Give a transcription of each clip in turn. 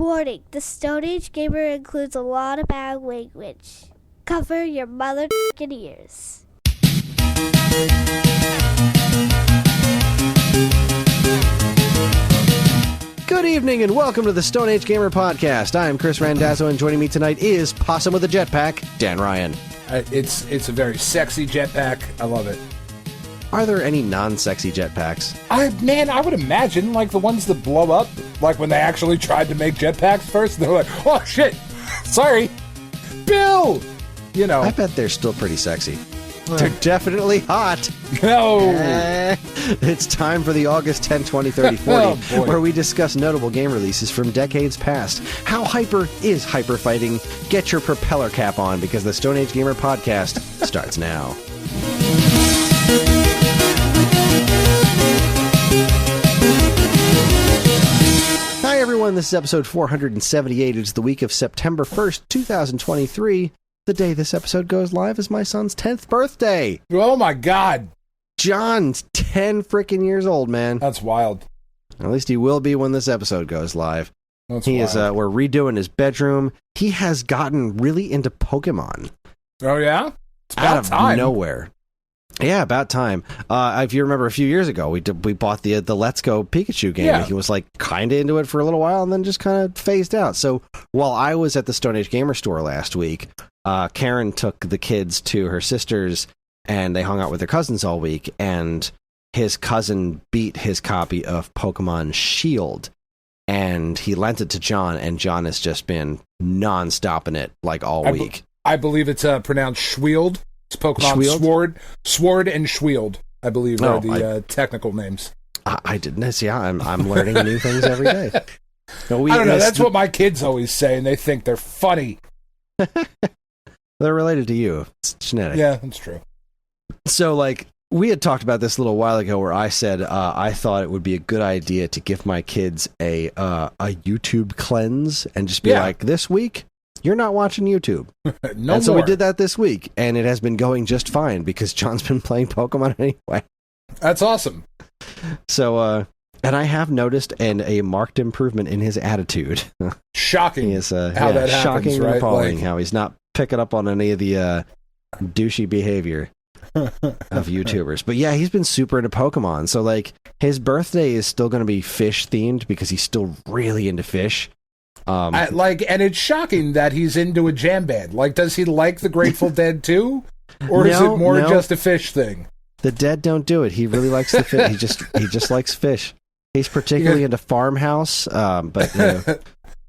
Warning, the Stone Age Gamer includes a lot of bad language. Cover your mother ears. Good evening and welcome to the Stone Age Gamer Podcast. I am Chris Randazzo and joining me tonight is Possum with a Jetpack, Dan Ryan. It's a very sexy jetpack. I love it. Are there any non-sexy jetpacks? I would imagine, like, the ones that blow up, like when they actually tried to make jetpacks first, they're like, oh, shit, sorry, Bill! You know. I bet they're still pretty sexy. They're definitely hot. No! It's time for the August 10, 20, 30, 40, Oh, where we discuss notable game releases from decades past. How hyper is hyper fighting? Get your propeller cap on because the Stone Age Gamer Podcast starts now. Hi everyone, this is episode 478. It's the week of September 1st, 2023. The day this episode goes live is my son's 10th birthday. Oh my god. John's 10 freaking years old, man. That's wild. At least he will be when this episode goes live. That's He wild. is, we're redoing his bedroom. He has gotten really into Pokemon. Oh yeah? It's Out about of time. nowhere. Yeah, about time. If you remember a few years ago, we bought the Let's Go Pikachu game. Yeah. And he was like kind of into it for a little while and then just kind of phased out. So while I was at the Stone Age Gamer store last week, Karen took the kids to her sister's and they hung out with their cousins all week. And his cousin beat his copy of Pokemon Shield and he lent it to John. And John has just been non-stop in it like all week. I believe it's pronounced Schwield. It's Pokemon Schwield? Sword and Schwield, I believe, are the technical names. I didn't see. I'm learning new things every day. No, I don't know. That's what my kids always say, and they think they're funny. They're related to you. It's genetic. Yeah, that's true. So, like, we had talked about this a little while ago where I said I thought it would be a good idea to give my kids a YouTube cleanse and just be like, this week, you're not watching YouTube. No and so more. we did that this week, and it has been going just fine because John's been playing Pokemon anyway. That's awesome. So, and I have noticed a marked improvement in his attitude. Shocking He is, how that happens, shocking and right? appalling Like, how he's not picking up on any of the douchey behavior of YouTubers. But yeah, he's been super into Pokemon. So like his birthday is still going to be fish themed because he's still really into fish. and it's shocking that he's into a jam band. Like, does he like the Grateful Dead too, or is it more just a fish thing? The Dead don't do it. He really likes the fish. he just likes fish. He's particularly into Farmhouse, but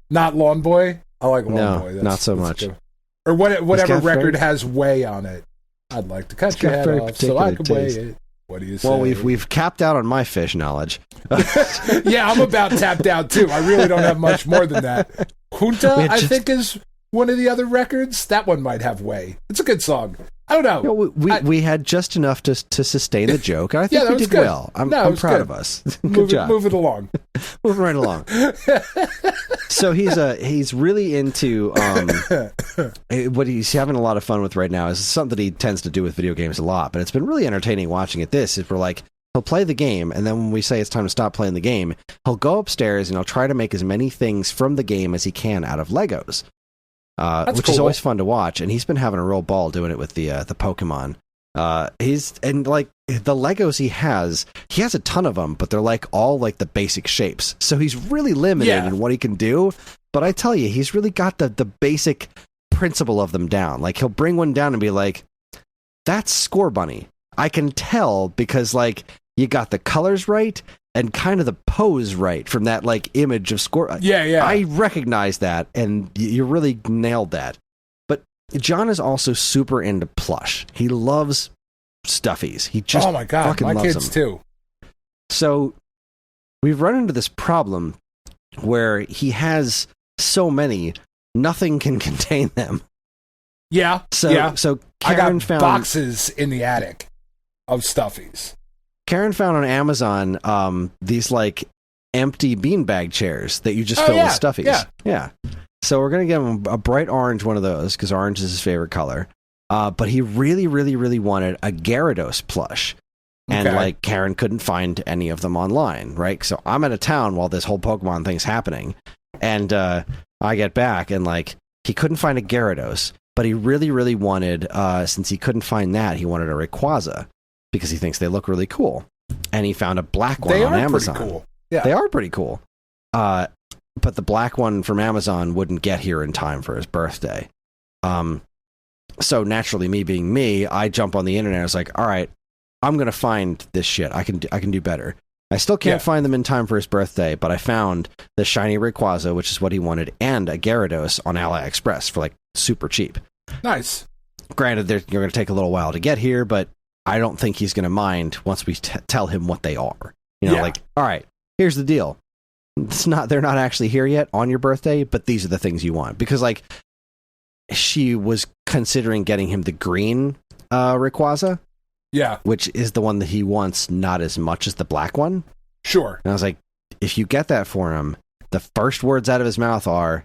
not Lawn Boy. I like Lawn Boy. Not so much. Good. Or whatever record has Way on it. I'd like to cut your head off so I could weigh it. What do you say? Well, we've capped out on my fish knowledge. Yeah, I'm about tapped out too. I really don't have much more than that. Junta, I think, is one of the other records. That one might have Way. It's a good song. I don't know. We had just enough to sustain the joke. I think we did good. well. I'm proud of us. Good job. Move it along. Moving right along. So he's really into what he's having a lot of fun with right now is something that he tends to do with video games a lot, but it's been really entertaining watching it. Is we're like, he'll play the game, and then when we say it's time to stop playing the game, he'll go upstairs and he'll try to make as many things from the game as he can out of Legos. Which is always fun to watch, and he's been having a real ball doing it with the Pokemon. Like the Legos he has a ton of them, but they're like all like the basic shapes. So he's really limited in what he can do. But I tell you, he's really got the basic principle of them down. Like he'll bring one down and be like, "That's Score Bunny." I can tell because like you got the colors right and kind of the pose right from that like image of Score. Yeah. I recognize that, and you really nailed that. But John is also super into plush. He loves stuffies. He just my loves kids them too. So we've run into this problem where he has so many, nothing can contain them. Yeah. So I Karen got found boxes in the attic of stuffies. Karen found on Amazon these like empty beanbag chairs that you just fill with stuffies. Yeah. So we're going to give him a bright orange one of those because orange is his favorite color. But he really, really, really wanted a Gyarados plush. And like Karen couldn't find any of them online, right? So I'm out of town while this whole Pokemon thing's happening. And I get back, and like he couldn't find a Gyarados, but he really, really wanted, since he couldn't find that, he wanted a Rayquaza because he thinks they look really cool. And he found a black one on Amazon. Pretty cool. Yeah, they are pretty cool. But the black one from Amazon wouldn't get here in time for his birthday. So naturally, me being me, I jump on the internet. I was like, all right, I'm gonna find this shit. I can do better. I still can't find them in time for his birthday, but I found the shiny Rayquaza, which is what he wanted, and a Gyarados on AliExpress for like super cheap. Nice. Granted, you're going to take a little while to get here, but I don't think he's going to mind once we tell him what they are. You know, like, all right, here's the deal. They're not actually here yet on your birthday, but these are the things you want. Because like, she was considering getting him the green Rayquaza. Yeah. Which is the one that he wants not as much as the black one. Sure. And I was like, if you get that for him, the first words out of his mouth are,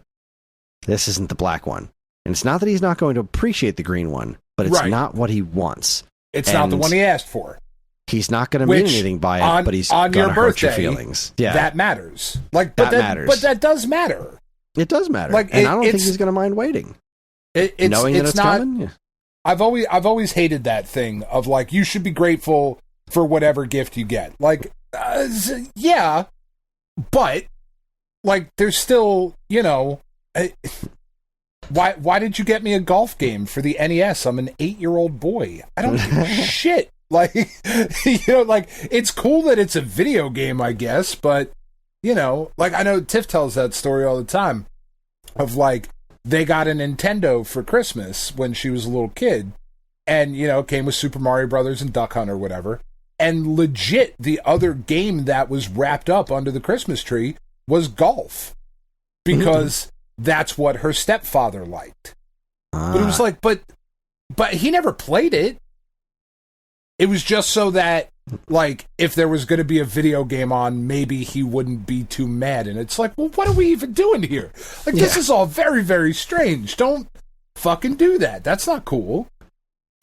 this isn't the black one. And it's not that he's not going to appreciate the green one, but it's not what he wants. It's not the one he asked for. He's not going to mean anything by it, but he's going to hurt your feelings. Yeah. That matters. Like, that matters. But that does matter. It does matter. Like, and I don't think he's going to mind waiting. Knowing that it's coming? Yeah. I've always hated that thing of like, you should be grateful for whatever gift you get. Like, yeah, but like, there's still, you know, why did you get me a golf game for the NES? I'm an 8-year-old boy. I don't give a shit. Like, you know, like, it's cool that it's a video game, I guess, but you know, like, I know Tiff tells that story all the time of like, they got a Nintendo for Christmas when she was a little kid, and, you know, came with Super Mario Brothers and Duck Hunt or whatever, and legit, the other game that was wrapped up under the Christmas tree was golf, because that's what her stepfather liked. But it was like, but he never played it. It was just so that, like, if there was going to be a video game on, maybe he wouldn't be too mad. And it's like, well, what are we even doing here? Like, this is all very, very strange. Don't fucking do that. That's not cool.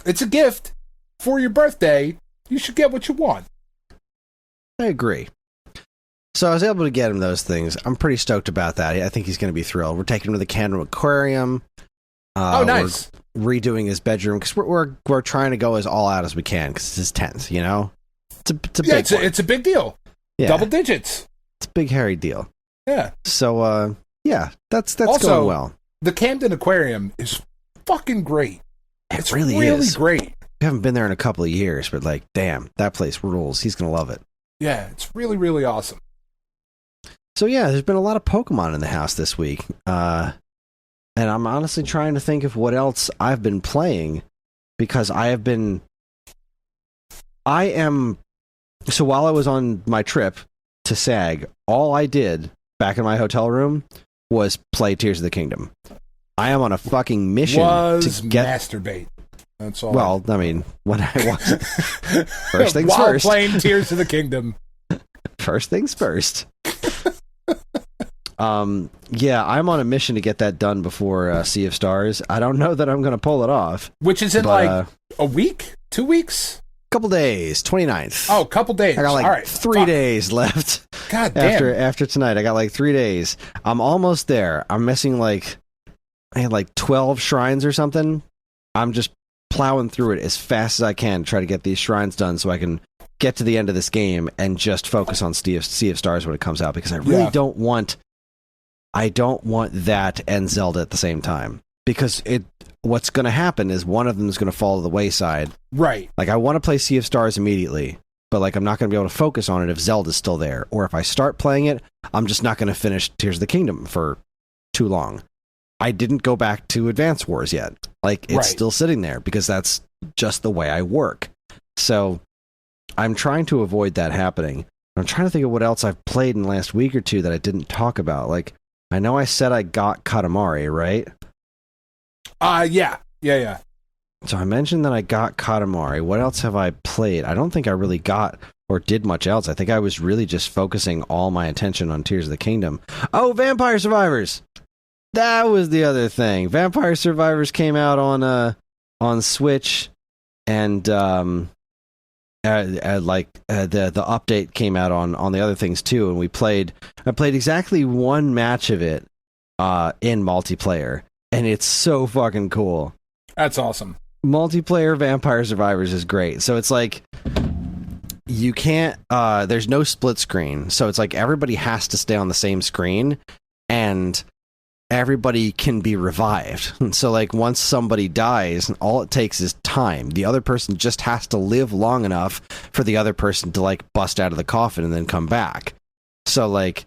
It's a gift for your birthday. You should get what you want. I agree. So I was able to get him those things. I'm pretty stoked about that. I think he's going to be thrilled. We're taking him to the Canada Aquarium. Oh, nice. We're redoing his bedroom because we're trying to go as all out as we can because it's his 10th, you know? It's a big one. It's a big deal. Yeah. Double digits. It's a big, hairy deal. Yeah. So, that's also going well. The Camden Aquarium is fucking great. It's really is. Great. We haven't been there in a couple of years, but like, damn, that place rules. He's going to love it. Yeah, it's really, really awesome. So yeah, there's been a lot of Pokemon in the house this week. And I'm honestly trying to think of what else I've been playing, because so while I was on my trip to SAG, all I did back in my hotel room was play Tears of the Kingdom. I am on a fucking mission to masturbate. That's all. Well, I mean, when I was first things while first. While playing Tears of the Kingdom. First things first. Yeah, I'm on a mission to get that done before Sea of Stars. I don't know that I'm going to pull it off. Which is in like a week? 2 weeks? Couple days, 29th. Oh, couple days. I got like all right. 3 days left. God damn. After tonight, I got like 3 days. I'm almost there. I'm missing I had like 12 shrines or something. I'm just plowing through it as fast as I can to try to get these shrines done so I can get to the end of this game and just focus on Sea of Stars when it comes out, because I really don't want that and Zelda at the same time, because what's going to happen is one of them is going to fall to the wayside. Right. Like, I want to play Sea of Stars immediately, but like, I'm not going to be able to focus on it if Zelda's still there. Or if I start playing it, I'm just not going to finish Tears of the Kingdom for too long. I didn't go back to Advance Wars yet. Like, it's still sitting there because that's just the way I work. So I'm trying to avoid that happening. I'm trying to think of what else I've played in the last week or two that I didn't talk about. Like, I know I said I got Katamari, right? Yeah. So I mentioned that I got Katamari. What else have I played? I don't think I really got or did much else. I think I was really just focusing all my attention on Tears of the Kingdom. Oh, Vampire Survivors! That was the other thing. Vampire Survivors came out on Switch, and the update came out on the other things too, and I played exactly one match of it in multiplayer, and it's so fucking cool. That's awesome. Multiplayer Vampire Survivors is great. So it's like you can't there's no split screen, so it's like everybody has to stay on the same screen, and everybody can be revived. So like once somebody dies, all it takes is time. The other person just has to live long enough for the other person to like bust out of the coffin and then come back. So like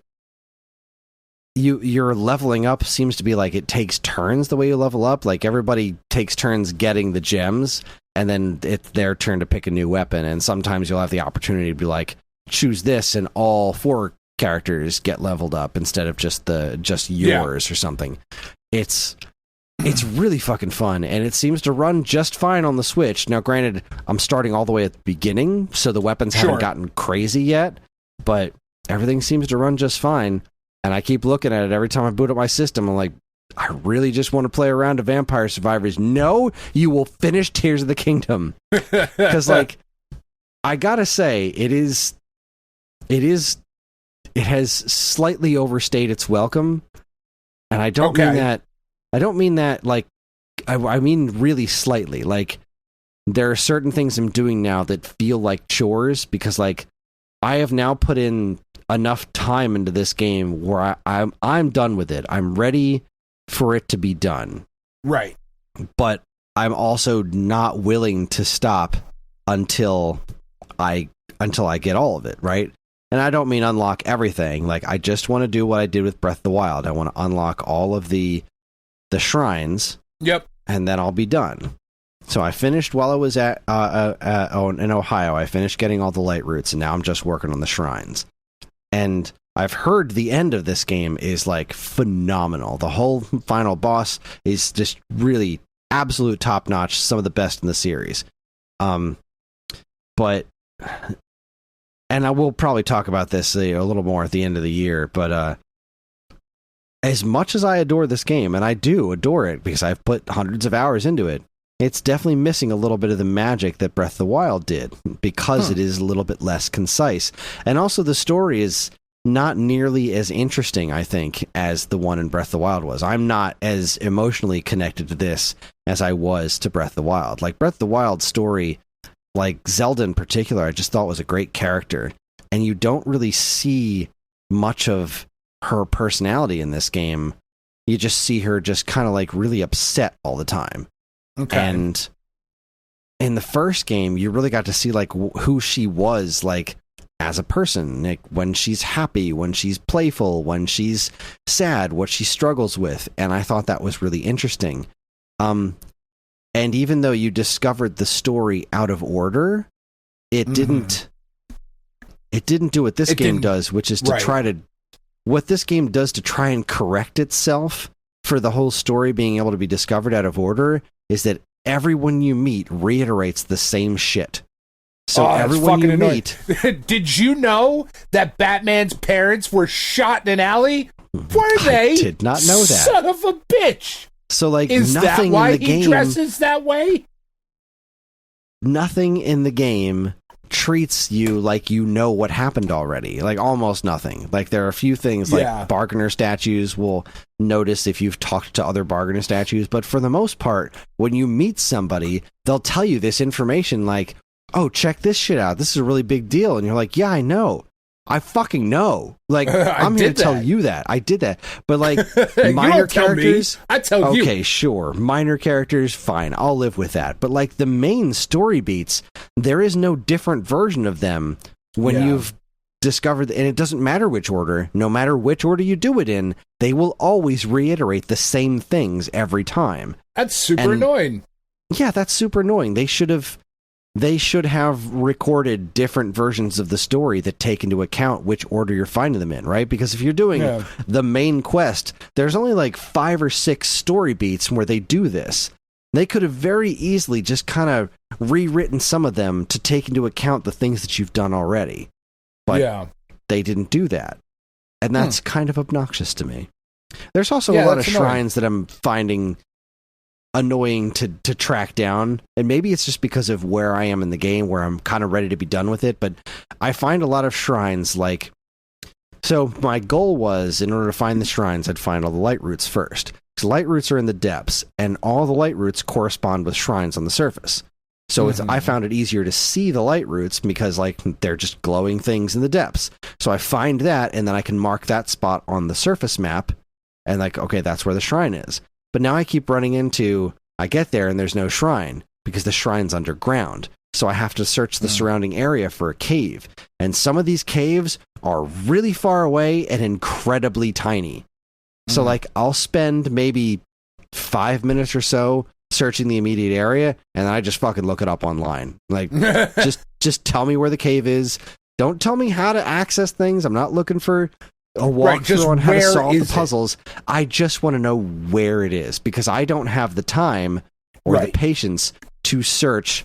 your leveling up seems to be like it takes turns the way you level up. Like everybody takes turns getting the gems, and then it's their turn to pick a new weapon, and sometimes you'll have the opportunity to be like, choose this, and all 4 characters get leveled up instead of just yours or something. It's really fucking fun, and it seems to run just fine on the Switch. Now granted, I'm starting all the way at the beginning, so the weapons haven't gotten crazy yet, but everything seems to run just fine, and I keep looking at it every time I boot up my system. I'm like, I really just want to play around to Vampire Survivors. No, you will finish Tears of the Kingdom. Because like, I gotta say, it has slightly overstayed its welcome, and I don't mean that like I mean really slightly. Like there are certain things I'm doing now that feel like chores, because like I have now put in enough time into this game where I'm done with it. I'm ready for it to be done. Right. But I'm also not willing to stop until I get all of it, right? And I don't mean unlock everything. Like, I just want to do what I did with Breath of the Wild. I want to unlock all of the shrines. Yep. And then I'll be done. So I finished while I was in Ohio. I finished getting all the light roots, and now I'm just working on the shrines. And I've heard the end of this game is, like, phenomenal. The whole final boss is just really absolute top-notch, some of the best in the series. But... And I will probably talk about this a little more at the end of the year, but as much as I adore this game, and I do adore it because I've put hundreds of hours into it, it's definitely missing a little bit of the magic that Breath of the Wild did, because it is a little bit less concise. And also the story is not nearly as interesting, I think, as the one in Breath of the Wild was. I'm not as emotionally connected to this as I was to Breath of the Wild. Like, Breath of the Wild story... Like Zelda in particular, I just thought was a great character, and you don't really see much of her personality in this game. You just see her just kind of like really upset all the time. Okay. And in the first game, you really got to see like who she was like as a person, like when she's happy, when she's playful, when she's sad, what she struggles with, and I thought that was really interesting. And even though you discovered the story out of order, it didn't do what this game does, which is to what this game does to try and correct itself for the whole story being able to be discovered out of order, is that everyone you meet reiterates the same shit. So everyone you meet... Did you know that Batman's parents were shot in an alley? Were they? I did not know that. Son of a bitch! So, like, is nothing that why in the game, he dresses that way? Nothing in the game treats you like you know what happened already. Like, almost nothing. Like, there are a few things, like bargainer statues will notice if you've talked to other bargainer statues, but for the most part, when you meet somebody, they'll tell you this information, like, oh, check this shit out. This is a really big deal. And you're like, yeah, I know. I fucking know. Like, I'm here to tell you that. I did that. But, like, minor characters... I tell you. Okay, sure. Minor characters, fine. I'll live with that. But, like, the main story beats, there is no different version of them when you've discovered... And it doesn't matter which order. No matter which order you do it in, they will always reiterate the same things every time. That's super annoying. Yeah, that's super annoying. They should have recorded different versions of the story that take into account which order you're finding them in, right? Because if you're doing the main quest, there's only like 5 or 6 story beats where they do this. They could have very easily just kind of rewritten some of them to take into account the things that you've done already. But they didn't do that. And that's kind of obnoxious to me. There's also a lot of shrines that I'm finding annoying to track down. And maybe it's just because of where I am in the game, where I'm kind of ready to be done with it. But I find a lot of shrines like... So my goal was, in order to find the shrines, I'd find all the light roots first. Because light roots are in the depths, and all the light roots correspond with shrines on the surface. So I found it easier to see the light roots because, like, they're just glowing things in the depths. So I find that, and then I can mark that spot on the surface map, and like, okay, that's where the shrine is. But now I keep running into, I get there and there's no shrine because the shrine's underground. So I have to search the surrounding area for a cave. And some of these caves are really far away and incredibly tiny. So like I'll spend maybe 5 minutes or so searching the immediate area, and then I just fucking look it up online. Like just tell me where the cave is. Don't tell me how to access things. I'm not looking for a walkthrough on how to solve the puzzles. I just want to know where it is because I don't have the time or the patience to search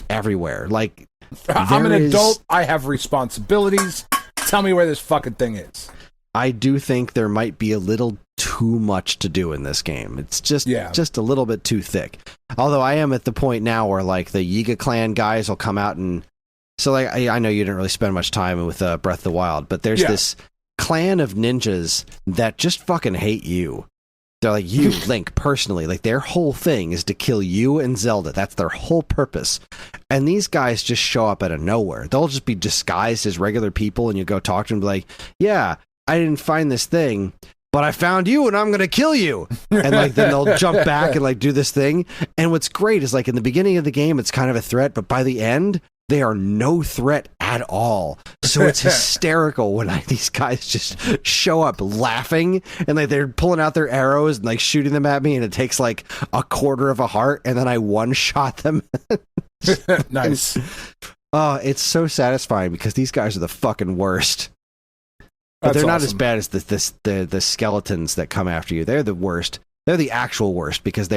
everywhere. Like, I'm an adult. I have responsibilities. Tell me where this fucking thing is. I do think there might be a little too much to do in this game. It's just a little bit too thick. Although I am at the point now where like the Yiga clan guys will come out and so like I know you didn't really spend much time with Breath of the Wild, but there's this clan of ninjas that just fucking hate you. They're like, you, Link, personally. Like, their whole thing is to kill you and Zelda. That's their whole purpose. And these guys just show up out of nowhere. They'll just be disguised as regular people, and you go talk to them and be like, yeah, I didn't find this thing, but I found you, and I'm going to kill you. And, like, then they'll jump back and, like, do this thing. And what's great is, like, in the beginning of the game, it's kind of a threat, but by the end, they are no threat at all. So it's hysterical when these guys just show up laughing and like they're pulling out their arrows and like shooting them at me, and it takes like a quarter of a heart, and then I one-shot them. Nice. Oh, it's so satisfying because these guys are the fucking worst. But they're not as bad as the skeletons that come after you. They're the worst. They're the actual worst because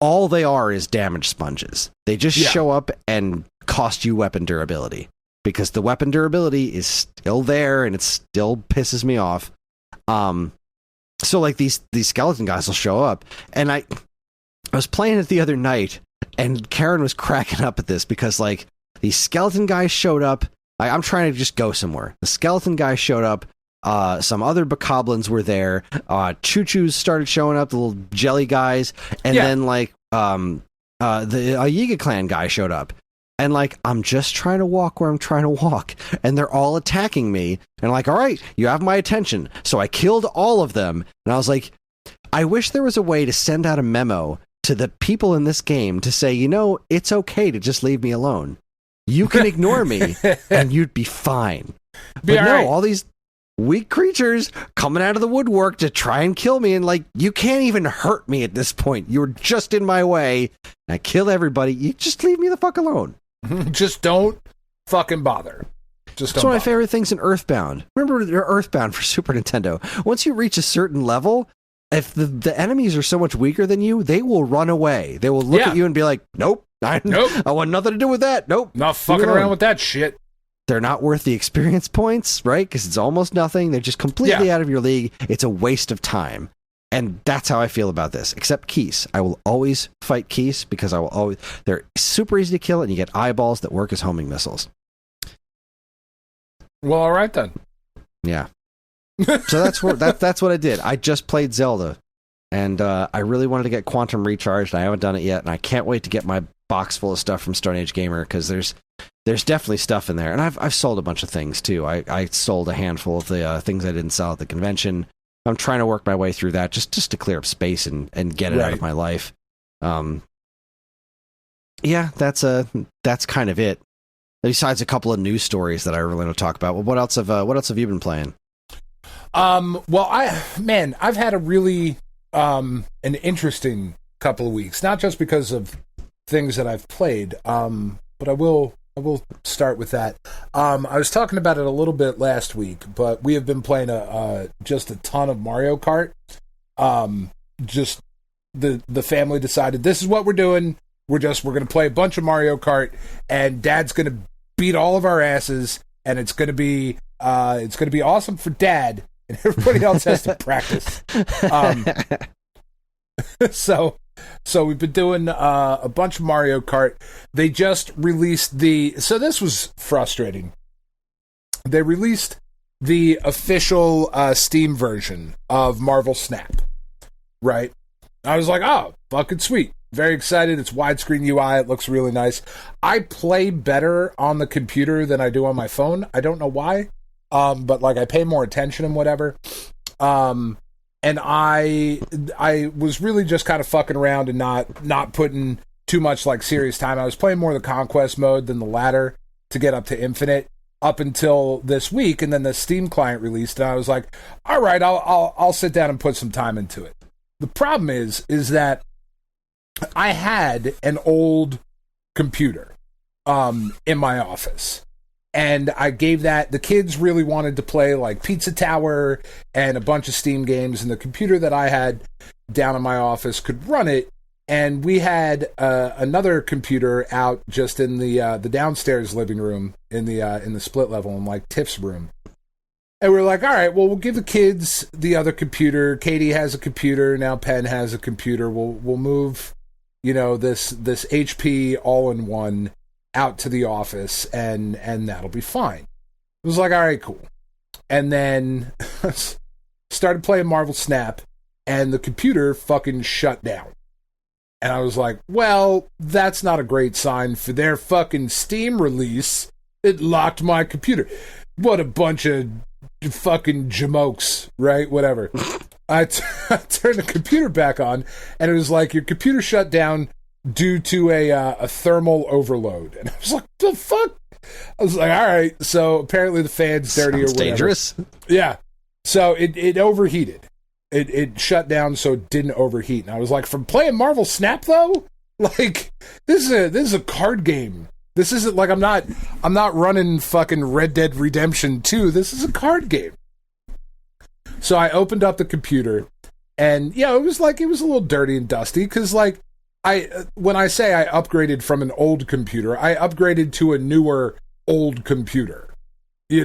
all they are is damage sponges. They just show up and cost you weapon durability because the weapon durability is still there and it still pisses me off. So like these skeleton guys will show up, and I was playing it the other night, and Karen was cracking up at this because like these skeleton guys showed up. I'm trying to just go somewhere. The skeleton guys showed up. Some other bokoblins were there. Choo-choos started showing up, the little jelly guys, and then like the Yiga clan guy showed up. And like I'm just trying to walk where I'm trying to walk, and they're all attacking me. And like, all right, you have my attention. So I killed all of them, and I was like, I wish there was a way to send out a memo to the people in this game to say, you know, it's okay to just leave me alone. You can ignore me, and you'd be fine. But no, all these weak creatures coming out of the woodwork to try and kill me, and like, you can't even hurt me at this point. You're just in my way. I kill everybody. You just leave me the fuck alone. Just don't fucking bother. Just don't. It's one of my favorite things in Earthbound. Remember Earthbound for Super Nintendo? Once you reach a certain level, if the enemies are so much weaker than you, they will run away. They will look at you and be like, nope, I want nothing to do with that. Nope. Not fucking around with that shit. They're not worth the experience points, right? Because it's almost nothing. They're just completely out of your league. It's a waste of time. And that's how I feel about this. Except Keese. I will always fight Keese because they're super easy to kill, and you get eyeballs that work as homing missiles. Well, all right then. Yeah. So that's what I did. I just played Zelda, and I really wanted to get Quantum Recharged. I haven't done it yet, and I can't wait to get my box full of stuff from Stone Age Gamer because there's definitely stuff in there, and I've sold a bunch of things too. I sold a handful of the things I didn't sell at the convention. I'm trying to work my way through that just to clear up space and get it out of my life. Yeah, that's kind of it. Besides a couple of news stories that I really want to talk about. Well, what else have you been playing? Well, I've had a really an interesting couple of weeks. Not just because of things that I've played, but I will start with that. I was talking about it a little bit last week, but we have been playing just a ton of Mario Kart. Just the family decided this is what we're doing. We're going to play a bunch of Mario Kart, and Dad's going to beat all of our asses, and it's going to be awesome for Dad, and everybody else has to practice. So So we've been doing a bunch of Mario Kart. They just released so this was frustrating. They released the official Steam version of Marvel Snap, right? I was like, oh, fucking sweet. Very excited. It's widescreen UI. It looks really nice. I play better on the computer than I do on my phone. I don't know why, but like I pay more attention and whatever. And I was really just kind of fucking around and not putting too much like serious time. I was playing more the Conquest mode than the ladder to get up to Infinite up until this week, and then the Steam client released, and I was like, all right, I'll sit down and put some time into it. The problem is that I had an old computer in my office. And I gave the kids really wanted to play like Pizza Tower and a bunch of Steam games, and the computer that I had down in my office could run it. And we had another computer out just in the downstairs living room in the split level in like Tiff's room. And we were like, all right, well, we'll give the kids the other computer. Katie has a computer now. Penn has a computer. We'll move, this HP all-in-one out to the office, and that'll be fine. It was like, all right, cool. And then started playing Marvel Snap, and the computer fucking shut down. And I was like, well, that's not a great sign for their fucking Steam release. It locked my computer. What a bunch of fucking jamokes, right? Whatever. I turned the computer back on, and it was like, your computer shut down due to a thermal overload. And I was like, the fuck? I was like, all right. So apparently the fan's dirty or whatever. Dangerous. Yeah. So it overheated. It shut down so it didn't overheat. And I was like, from playing Marvel Snap though? Like, this is a card game. This isn't like I'm not running fucking Red Dead Redemption 2. This is a card game. So I opened up the computer, and it was a little dirty and dusty, because like, when I say I upgraded from an old computer, I upgraded to a newer old computer. Right. You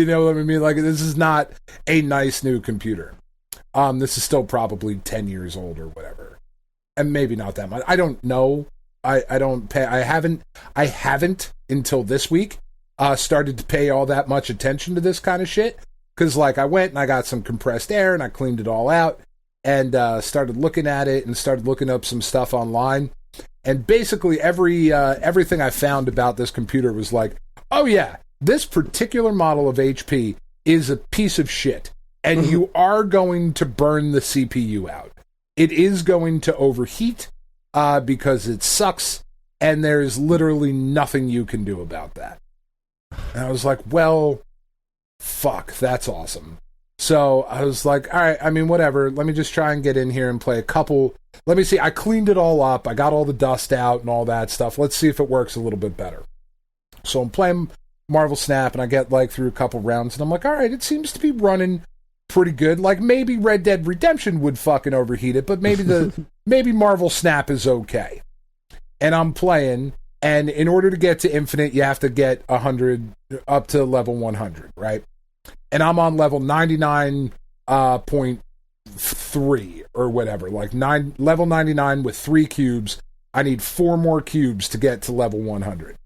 know what I mean? Like, this is not a nice new computer. This is still probably 10 years old or whatever. And maybe not that much. I don't know. I don't pay. I haven't until this week started to pay all that much attention to this kind of shit. Because like, I went and I got some compressed air and I cleaned it all out. And started looking at it and started looking up some stuff online. And basically everything I found about this computer was like, oh yeah, this particular model of HP is a piece of shit. And you are going to burn the CPU out. It is going to overheat because it sucks. And there's literally nothing you can do about that. And I was like, well, fuck, that's awesome. So I was like, all right, I mean, whatever. Let me just try and get in here and play a couple. Let me see. I cleaned it all up. I got all the dust out and all that stuff. Let's see if it works a little bit better. So I'm playing Marvel Snap, and I get like through a couple rounds, and I'm like, all right, it seems to be running pretty good. Like, maybe Red Dead Redemption would fucking overheat it, but maybe Marvel Snap is okay. And I'm playing, and in order to get to Infinite, you have to get 100 up to level 100, right? And I'm on level 99.3 or whatever, like level 99 with 3 cubes. I need 4 more cubes to get to level 100.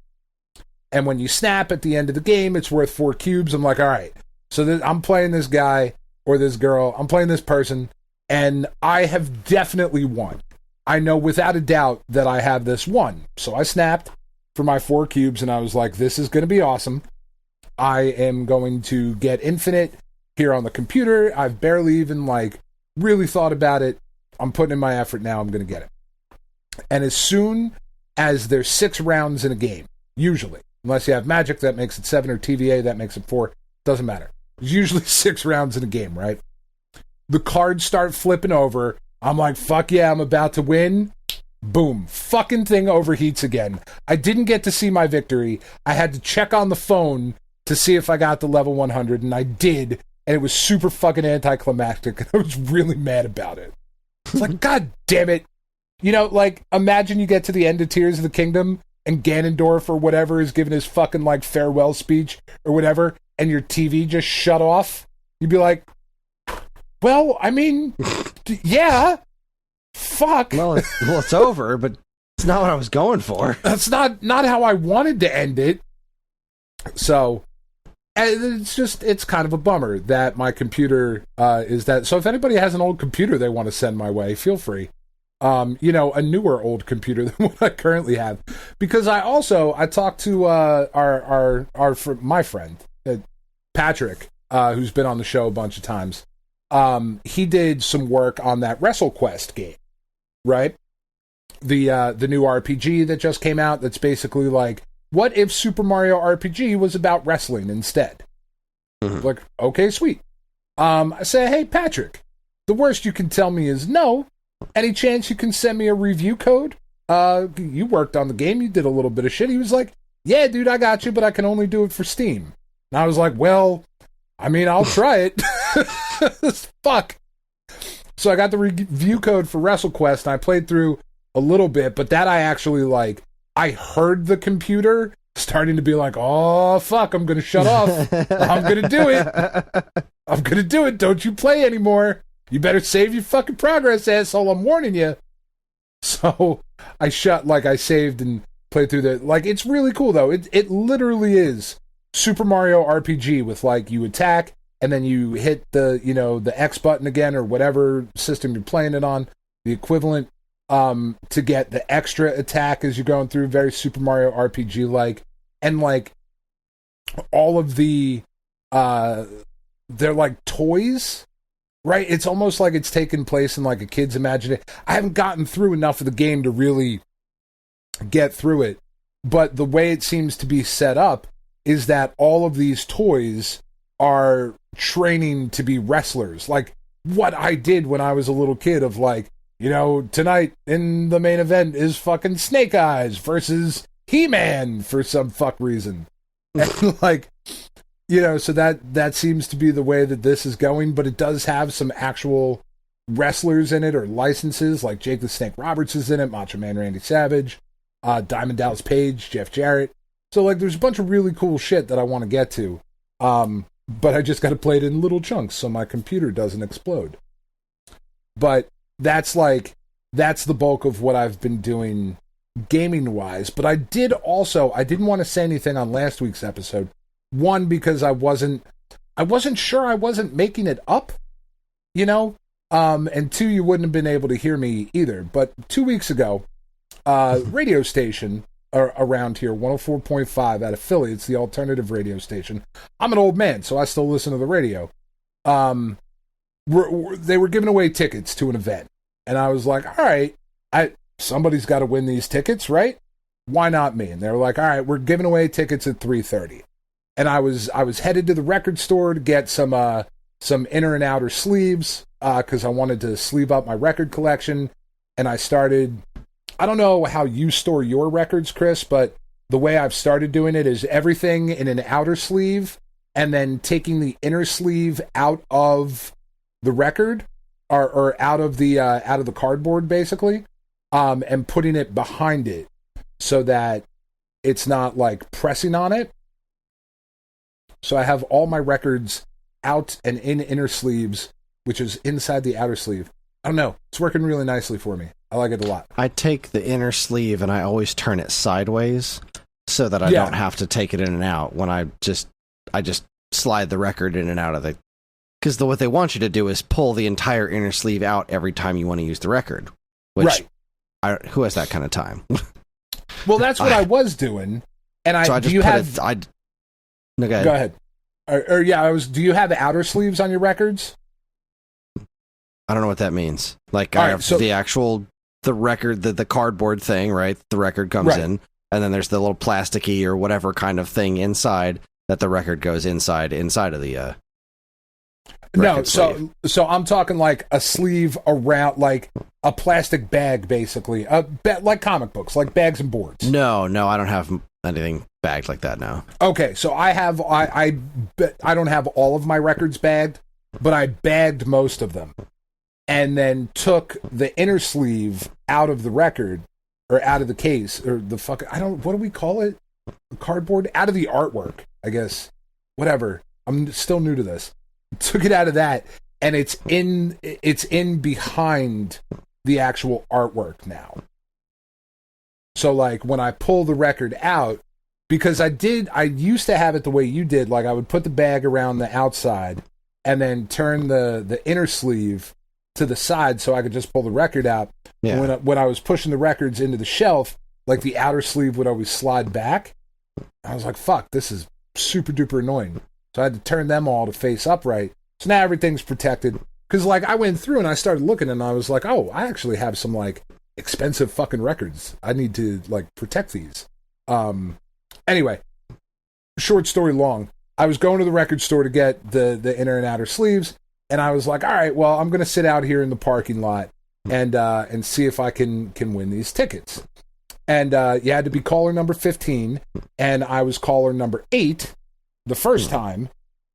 And when you snap at the end of the game, it's worth 4 cubes. I'm like, all right. So I'm playing this guy or this girl. I'm playing this person, and I have definitely won. I know without a doubt that I have this won. So I snapped for my 4 cubes, and I was like, this is going to be awesome. I am going to get Infinite here on the computer. I've barely even like really thought about it. I'm putting in my effort now. I'm going to get it. And as soon as there's 6 rounds in a game, usually, unless you have Magic, that makes it 7, or TVA, that makes it 4. Doesn't matter. There's usually 6 rounds in a game, right? The cards start flipping over. I'm like, fuck yeah, I'm about to win. Boom. Fucking thing overheats again. I didn't get to see my victory. I had to check on the phone to see if I got to level 100, and I did, and it was super fucking anticlimactic, and I was really mad about it. It's like, god damn it. Like, imagine you get to the end of Tears of the Kingdom, and Ganondorf or whatever is giving his fucking, like, farewell speech or whatever, and your TV just shut off. You'd be like, well, I mean, yeah, Fuck. Well, it's over, but it's not what I was going for. That's not how I wanted to end it. So, and it's kind of a bummer that my computer is that. So if anybody has an old computer they want to send my way, feel free. A newer old computer than what I currently have, because I talked to my friend Patrick, who's been on the show a bunch of times. He did some work on that WrestleQuest game, right? The new RPG that just came out. That's basically like, what if Super Mario RPG was about wrestling instead? Mm-hmm. Like, okay, sweet. I say, hey Patrick, the worst you can tell me is no. Any chance you can send me a review code? You worked on the game, you did a little bit of shit. He was like, yeah, dude, I got you, but I can only do it for Steam. And I was like, well, I mean, I'll try it. Fuck. So I got the review code for WrestleQuest, and I played through a little bit, but that I actually, I heard the computer starting to be like, oh, fuck, I'm going to shut off. I'm going to do it. I'm going to do it. Don't you play anymore. You better save your fucking progress, asshole. I'm warning you. So I saved and played through the, it's really cool, though. It literally is Super Mario RPG with, you attack, and then you hit the X button again, or whatever system you're playing it on, the equivalent, to get the extra attack as you're going through, very Super Mario RPG-like. And, all of the, they're toys. Right, it's almost like it's taken place in a kid's imagination. I haven't gotten through enough of the game to really get through it, but the way it seems to be set up is that all of these toys are training to be wrestlers. Like what I did when I was a little kid of tonight in the main event is fucking Snake Eyes versus He-Man for some fuck reason. And so that seems to be the way that this is going, but it does have some actual wrestlers in it, or licenses, like Jake the Snake Roberts is in it, Macho Man Randy Savage, Diamond Dallas Page, Jeff Jarrett. So there's a bunch of really cool shit that I want to get to, but I just got to play it in little chunks so my computer doesn't explode. But that's the bulk of what I've been doing gaming wise. But I didn't want to say anything on last week's episode. One, because I wasn't sure I wasn't making it up, and two, you wouldn't have been able to hear me either. But 2 weeks ago, radio station around here, 104.5 out of Philly, it's the alternative radio station. I'm an old man, so I still listen to the radio. They were giving away tickets to an event, and I was like, all right, somebody's got to win these tickets, right? Why not me? And they were like, all right, we're giving away tickets at 3:30. And I was headed to the record store to get some inner and outer sleeves, because I wanted to sleeve up my record collection. And I don't know how you store your records, Chris, but the way I've started doing it is everything in an outer sleeve, and then taking the inner sleeve out of the record, or out of the cardboard, basically, and putting it behind it so that it's not pressing on it. So I have all my records out and in inner sleeves, which is inside the outer sleeve. I don't know. It's working really nicely for me. I like it a lot. I take the inner sleeve and I always turn it sideways so that I don't have to take it in and out when I just slide the record in and out of the... Because what they want you to do is pull the entire inner sleeve out every time you want to use the record. Which, right. Who has that kind of time? Well, that's what I was doing. And No, go ahead. Do you have outer sleeves on your records? I don't know what that means. I have the record, the cardboard thing, right? The record comes in, and then there's the little plasticky or whatever kind of thing inside that the record goes inside of the No, sleeve. so I'm talking a sleeve around, a plastic bag, basically. Like comic books, like bags and boards. No, I don't have anything bagged like that now. Okay, so I don't have all of my records bagged, but I bagged most of them, and then took the inner sleeve out of the record, or out of the case, or what do we call it? The cardboard? Out of the artwork, I guess. Whatever. I'm still new to this. Took it out of that, and it's in behind the actual artwork now. So like when I pull the record out, because I used to have it the way you did, like I would put the bag around the outside and then turn the inner sleeve to the side so I could just pull the record out. Yeah. When I was pushing the records into the shelf, like the outer sleeve would always slide back. I was like, fuck, this is super duper annoying. So I had to turn them all to face upright. So now everything's protected. Because like I went through and I started looking and I was like, oh, I actually have some like expensive fucking records. I need to like protect these. Anyway, short story long. I was going to the record store to get the inner and outer sleeves, and I was like, all right, well, I'm going to sit out here in the parking lot and see if I can win these tickets. And you had to be caller number 15, and I was caller number 8 the first time,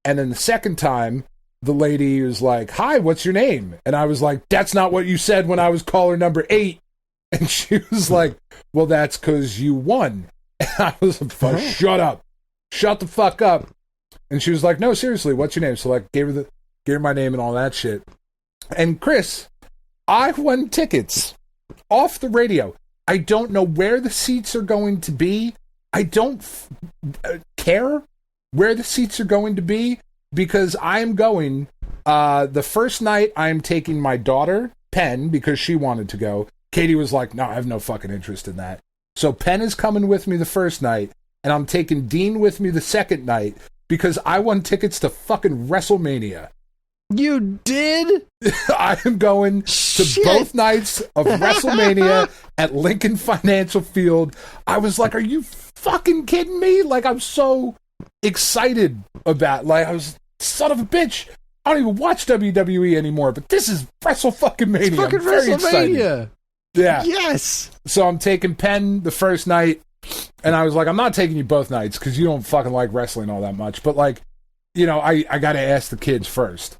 and then the second time, the lady was like, hi, what's your name? And I was like, that's not what you said when I was caller number 8. And she was like, well, that's because you won. And I was like, shut up. Shut the fuck up. And she was like, no, seriously, what's your name? So like gave her my name and all that shit. And Chris, I won tickets off the radio. I don't know where the seats are going to be. I don't care where the seats are going to be because I am going. The first night I am taking my daughter, Penn, because she wanted to go. Katie was like, no, I have no fucking interest in that. So Penn is coming with me the first night, and I'm taking Dean with me the second night because I won tickets to fucking WrestleMania. You did? I am going to both nights of WrestleMania at Lincoln Financial Field. I was like, are you fucking kidding me? Like, I'm so excited about, like, I was, son of a bitch. I don't even watch WWE anymore, but this is WrestleMania. It's fucking I'm very WrestleMania. excited. Yeah. Yes. So I'm taking Penn the first night, and I was like, I'm not taking you both nights because you don't fucking like wrestling all that much. But, like, you know, I got to ask the kids first.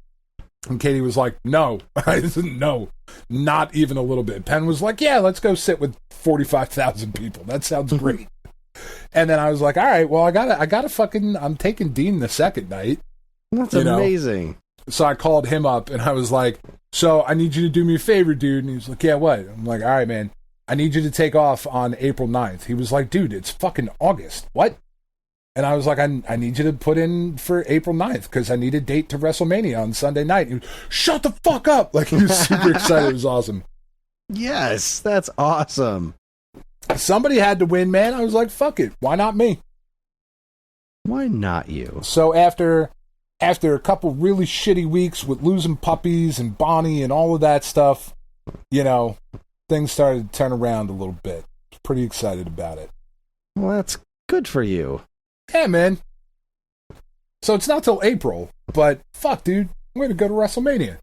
And Katie was like, no. I said, no, not even a little bit. Penn was like, yeah, let's go sit with 45,000 people. That sounds great. And then I was like, all right, well, I gotta fucking, I'm taking Dean the second night. That's amazing. So I called him up and I was like, so I need you to do me a favor, dude. And he was like, yeah, what? I'm like, all right, man, I need you to take off on April 9th. He was like, dude, it's fucking August. What? And I was like, I need you to put in for April 9th because I need a date to WrestleMania on Sunday night. He was, shut the fuck up. Like, he was super excited. It was awesome. Yes, that's awesome. Somebody had to win, man. I was like, fuck it. Why not me? Why not you? So after a couple really shitty weeks with losing puppies and Bonnie and all of that stuff, you know, things started to turn around a little bit. Pretty excited about it. Well, that's good for you. Yeah, man. So it's not till April, but fuck, dude. I'm going to go to WrestleMania.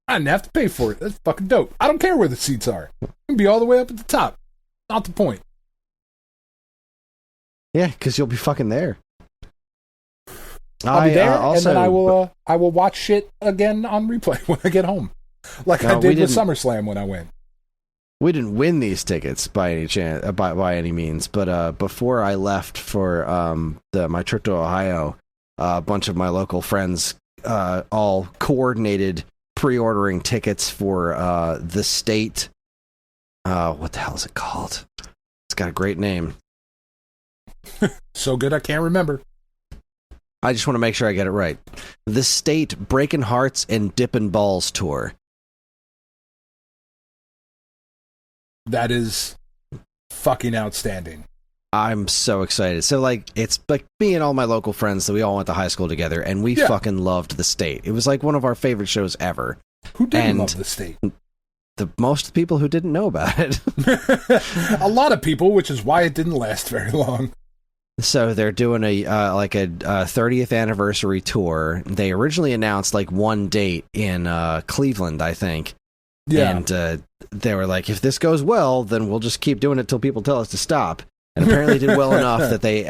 I didn't have to pay for it. That's fucking dope. I don't care where the seats are. I can be all the way up at the top. Not the point. Yeah, because you'll be fucking there. I'll be there, and then I will watch shit again on replay when I get home, like I did with SummerSlam when I went. We didn't win these tickets by any chance, by any means, but before I left for my trip to Ohio, a bunch of my local friends all coordinated pre-ordering tickets for the state. What the hell is it called? It's got a great name. So good I can't remember. I just want to make sure I get it right. The State Breaking Hearts and Dippin' Balls Tour. That is fucking outstanding. I'm so excited. So, like, it's like me and all my local friends that we all went to high school together, and we fucking loved The State. It was like one of our favorite shows ever. Who didn't love The State? Most people who didn't know about it. A lot of people, which is why it didn't last very long. So they're doing a 30th anniversary tour. They originally announced like one date in Cleveland, I think. Yeah. And they were like, if this goes well, then we'll just keep doing it till people tell us to stop. And apparently did well enough that they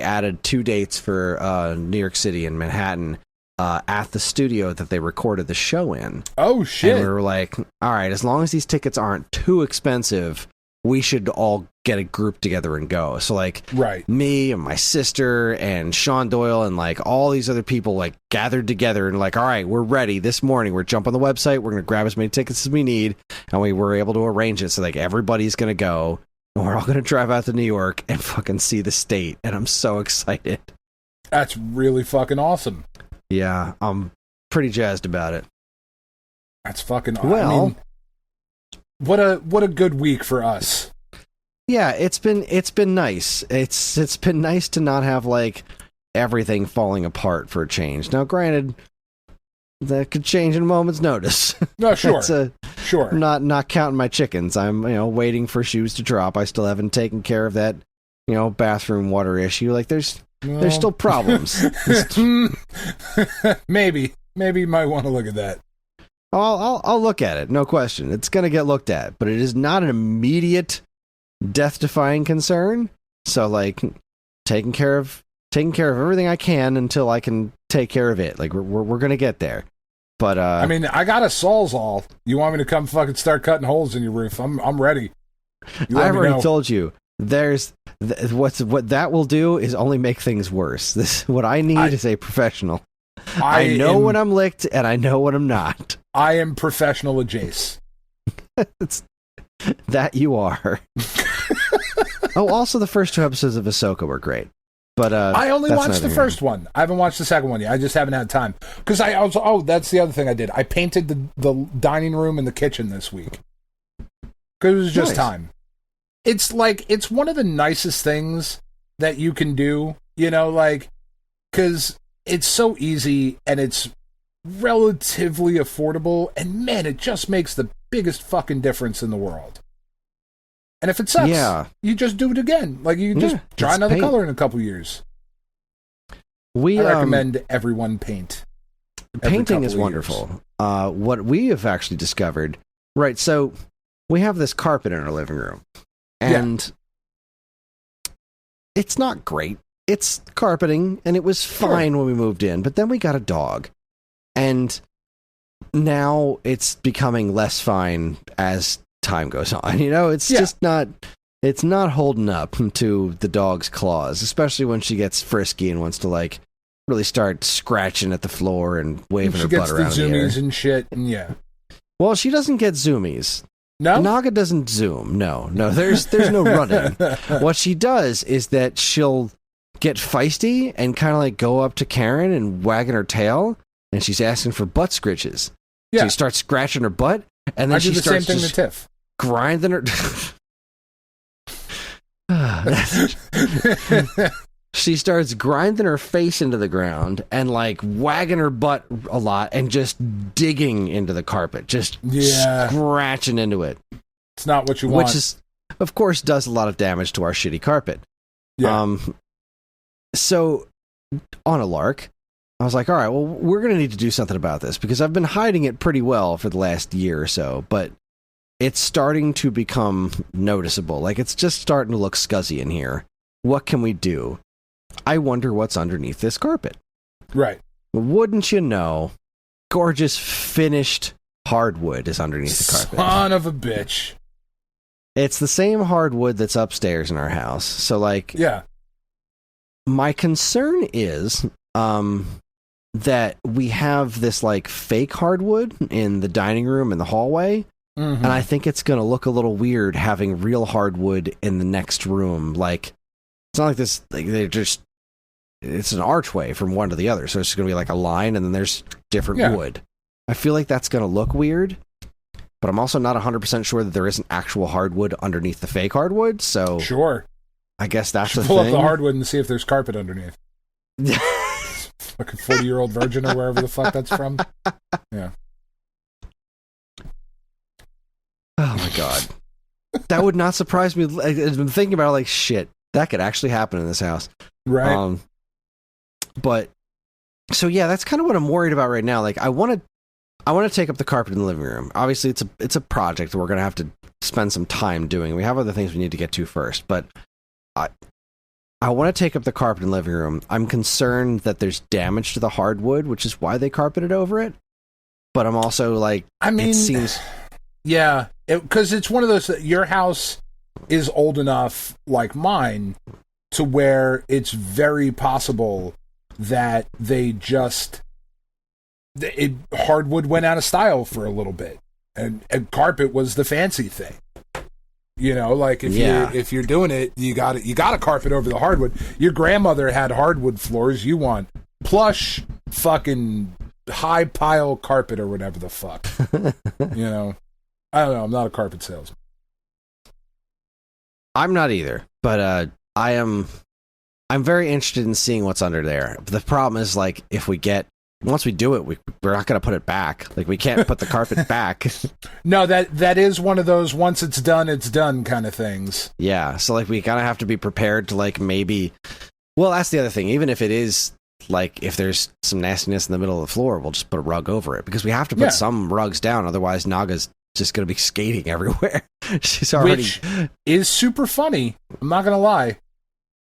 added 2 dates for New York City and Manhattan at the studio that they recorded the show in. Oh shit. And we were like, all right, as long as these tickets aren't too expensive, we should all get a group together and go. So like me and my sister and Sean Doyle and like all these other people like gathered together and like, all right, we're ready this morning. We're jumping on the website. We're going to grab as many tickets as we need. And we were able to arrange it. So like everybody's going to go and we're all going to drive out to New York and fucking see the state. And I'm so excited. That's really fucking awesome. Yeah. I'm pretty jazzed about it. That's fucking awesome. Well, I mean, what a good week for us. Yeah, it's been nice. It's been nice to not have like everything falling apart for a change. Now, granted, that could change in a moment's notice. No, sure, sure. I'm not counting my chickens. I'm waiting for shoes to drop. I still haven't taken care of that bathroom water issue. Like there's still problems. Maybe you might want to look at that. I'll look at it, no question. It's going to get looked at, but it is not an immediate death-defying concern. So, like, taking care of everything I can until I can take care of it. Like, we're going to get there. But I mean, I got a Sawzall. You want me to come fucking start cutting holes in your roof? I'm ready. I've already told you. There's what that will do is only make things worse. What I need is a professional. I know when I'm licked, and I know when I'm not. I am professional with Jace. That you are. Oh, also the first 2 episodes of Ahsoka were great. But I only watched the first one. I haven't watched the second one yet. I just haven't had time. Because that's the other thing I did. I painted the dining room and the kitchen this week. Because it was just time. It's like, it's one of the nicest things that you can do, because it's so easy and it's relatively affordable, and man, it just makes the biggest fucking difference in the world. And if it sucks, you just do it again. Like, you just try another color in a couple years. I recommend everyone paint. Painting is wonderful. What we have actually discovered, right, so we have this carpet in our living room, and it's not great. It's carpeting, and it was fine when we moved in, but then we got a dog, and now it's becoming less fine as time goes on. It's just not holding up to the dog's claws, especially when she gets frisky and wants to like really start scratching at the floor and waving her butt around. She the gets the zoomies and shit, and well, she doesn't get zoomies. No? Naga doesn't zoom. No, there's no running. What she does is that she'll get feisty and kind of like go up to Karen and wagging her tail, and she's asking for butt scritches. Yeah. So you start scratching her butt, and then she starts same thing to Tiff. Grinding her. She starts grinding her face into the ground and like wagging her butt a lot and just digging into the carpet, just scratching into it. It's not what you want. Which is, of course, does a lot of damage to our shitty carpet. Yeah. So, on a lark, I was like, all right, well, we're going to need to do something about this because I've been hiding it pretty well for the last year or so, but it's starting to become noticeable. Like, it's just starting to look scuzzy in here. What can we do? I wonder what's underneath this carpet. Right. Wouldn't you know, gorgeous finished hardwood is underneath the carpet. Son of a bitch. It's the same hardwood that's upstairs in our house. So, like... Yeah. My concern is that we have this, like, fake hardwood in the dining room and the hallway, and I think it's going to look a little weird having real hardwood in the next room. Like, it's not like this, like, it's an archway from one to the other, so it's just going to be like a line, and then there's different wood. I feel like that's going to look weird, but I'm also not 100% sure that there isn't actual hardwood underneath the fake hardwood, so... Sure. I guess that's the thing. Pull up the hardwood and see if there's carpet underneath. Fucking 40-year-old virgin or wherever the fuck that's from. Yeah. Oh my god. That would not surprise me. I've been thinking about it like, shit, that could actually happen in this house. Right. But, so yeah, that's kind of what I'm worried about right now. Like, I want to take up the carpet in the living room. Obviously, it's a project that we're going to have to spend some time doing. We have other things we need to get to first, but I want to take up the carpet in the living room. I'm concerned that there's damage to the hardwood, which is why they carpeted over it. But I'm also like, I mean, it seems... Yeah, because it's one of those, your house is old enough, like mine, to where it's very possible that hardwood went out of style for a little bit, and carpet was the fancy thing. You know, like if you're doing it, you got a carpet over the hardwood. Your grandmother had hardwood floors. You want plush, fucking high pile carpet or whatever the fuck. You know, I don't know. I'm not a carpet salesman. I'm not either, but I'm very interested in seeing what's under there. The problem is, like, once we do it, we're not going to put it back. Like, we can't put the carpet back. No, that is one of those once it's done kind of things. Yeah, so, like, we kind of have to be prepared to, like, maybe... Well, that's the other thing. Even if it is, like, if there's some nastiness in the middle of the floor, we'll just put a rug over it. Because we have to put some rugs down, otherwise Naga's just going to be skating everywhere. She's already... Which is super funny. I'm not going to lie.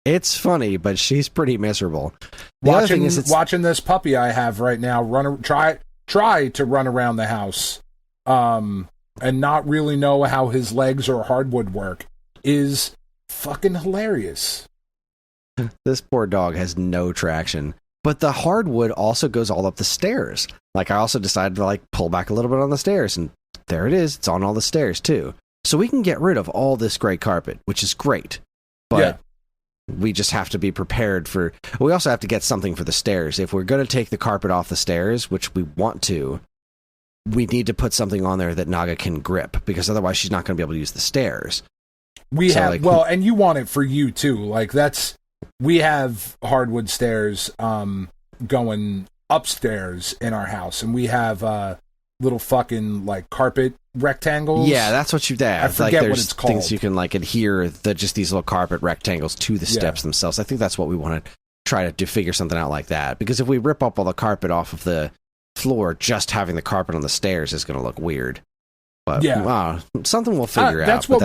It's funny, but she's pretty miserable. Watching this puppy I have right now try to run around the house, and not really know how his legs or hardwood work is fucking hilarious. This poor dog has no traction, but the hardwood also goes all up the stairs. Like, I also decided to, like, pull back a little bit on the stairs, and there it is. It's on all the stairs too. So we can get rid of all this gray carpet, which is great. But we just have to be prepared for... We also have to get something for the stairs. If we're going to take the carpet off the stairs, which we want to, we need to put something on there that Naga can grip, because otherwise she's not going to be able to use the stairs. And you want it for you too. Like, we have hardwood stairs going upstairs in our house, and we have little fucking, like, carpet rectangles. Yeah, that's what you have. I forget what it's called. Things you can, like, adhere just these little carpet rectangles to the steps themselves. I think that's what we want to try to figure something out like that. Because if we rip up all the carpet off of the floor, just having the carpet on the stairs is going to look weird. But something we'll figure out. That's what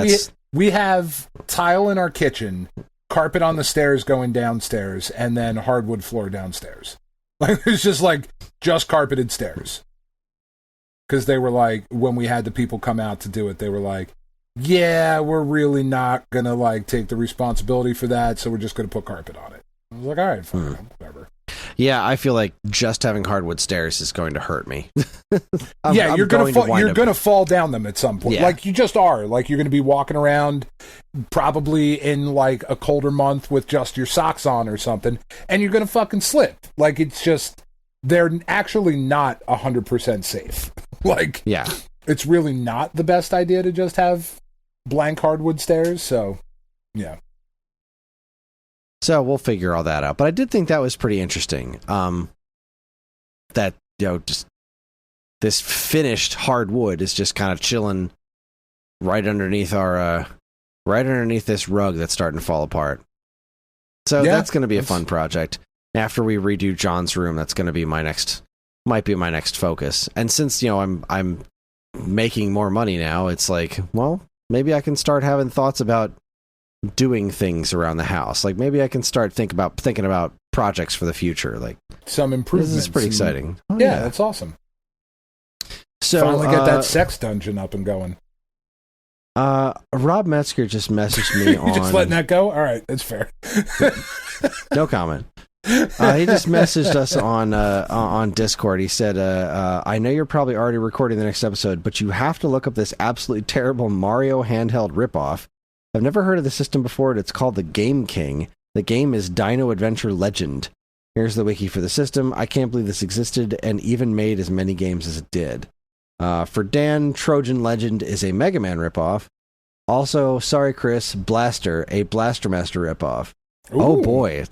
we have: tile in our kitchen, carpet on the stairs going downstairs, and then hardwood floor downstairs. Like, it's just carpeted stairs. Because they were like, when we had the people come out to do it, they were like, yeah, we're really not going to, like, take the responsibility for that, so we're just going to put carpet on it. I was like, all right, fine, whatever. Yeah, I feel like just having hardwood stairs is going to hurt me. You're going to fall down them at some point. Yeah. Like, you just are. Like, you're going to be walking around probably in, like, a colder month with just your socks on or something, and you're going to fucking slip. Like, it's just... They're actually not 100% safe. Like, it's really not the best idea to just have blank hardwood stairs. So, yeah. So we'll figure all that out. But I did think that was pretty interesting. That, just this finished hardwood is just kind of chilling right underneath this rug that's starting to fall apart. So that's going to be a fun project. After we redo John's room, that's going to be my next focus. And since, I'm making more money now, it's like, well, maybe I can start having thoughts about doing things around the house. Like, maybe I can start thinking about projects for the future. Like, some improvements. This is pretty exciting. Yeah, that's awesome. So finally get that sex dungeon up and going. Rob Metzger just messaged me on... You just letting that go? All right, that's fair. No comment. He just messaged us on Discord. He said, I know you're probably already recording the next episode, but you have to look up this absolutely terrible Mario handheld ripoff. I've never heard of the system before, and it's called the Game King. The game is Dino Adventure Legend. Here's the wiki for the system. I can't believe this existed and even made as many games as it did. For Dan, Trojan Legend is a Mega Man ripoff. Also, sorry Chris, Blaster, a Blaster Master ripoff. Ooh. Oh boy,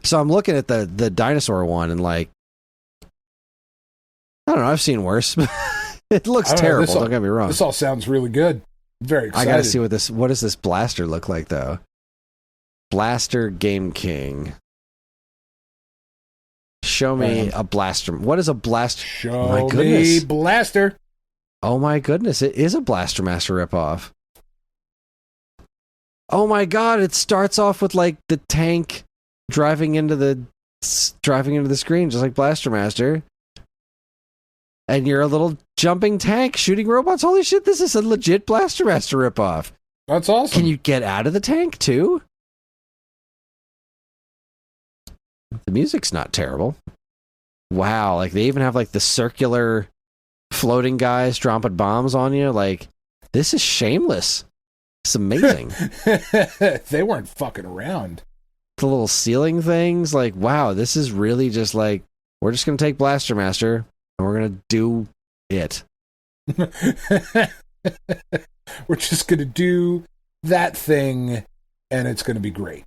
so I'm looking at the dinosaur one and, like, I don't know, I've seen worse. It looks terrible, don't get me wrong. This all sounds really good. Very excited. I gotta see what does this Blaster look like, though? Blaster Game King. Show me a Blaster. What is a Blaster? Show me Blaster. Oh my goodness, it is a Blaster Master ripoff. Oh my god, it starts off with, like, the tank driving into the screen, just like Blaster Master. And you're a little jumping tank shooting robots. Holy shit, this is a legit Blaster Master ripoff. That's awesome. Can you get out of the tank too? The music's not terrible. Wow, like they even have like the circular floating guys dropping bombs on you. Like, this is shameless. It's amazing. They weren't fucking around. The little ceiling things, like, wow, this is really just like, we're just going to take Blaster Master and we're going to do it. We're just going to do that thing and it's going to be great.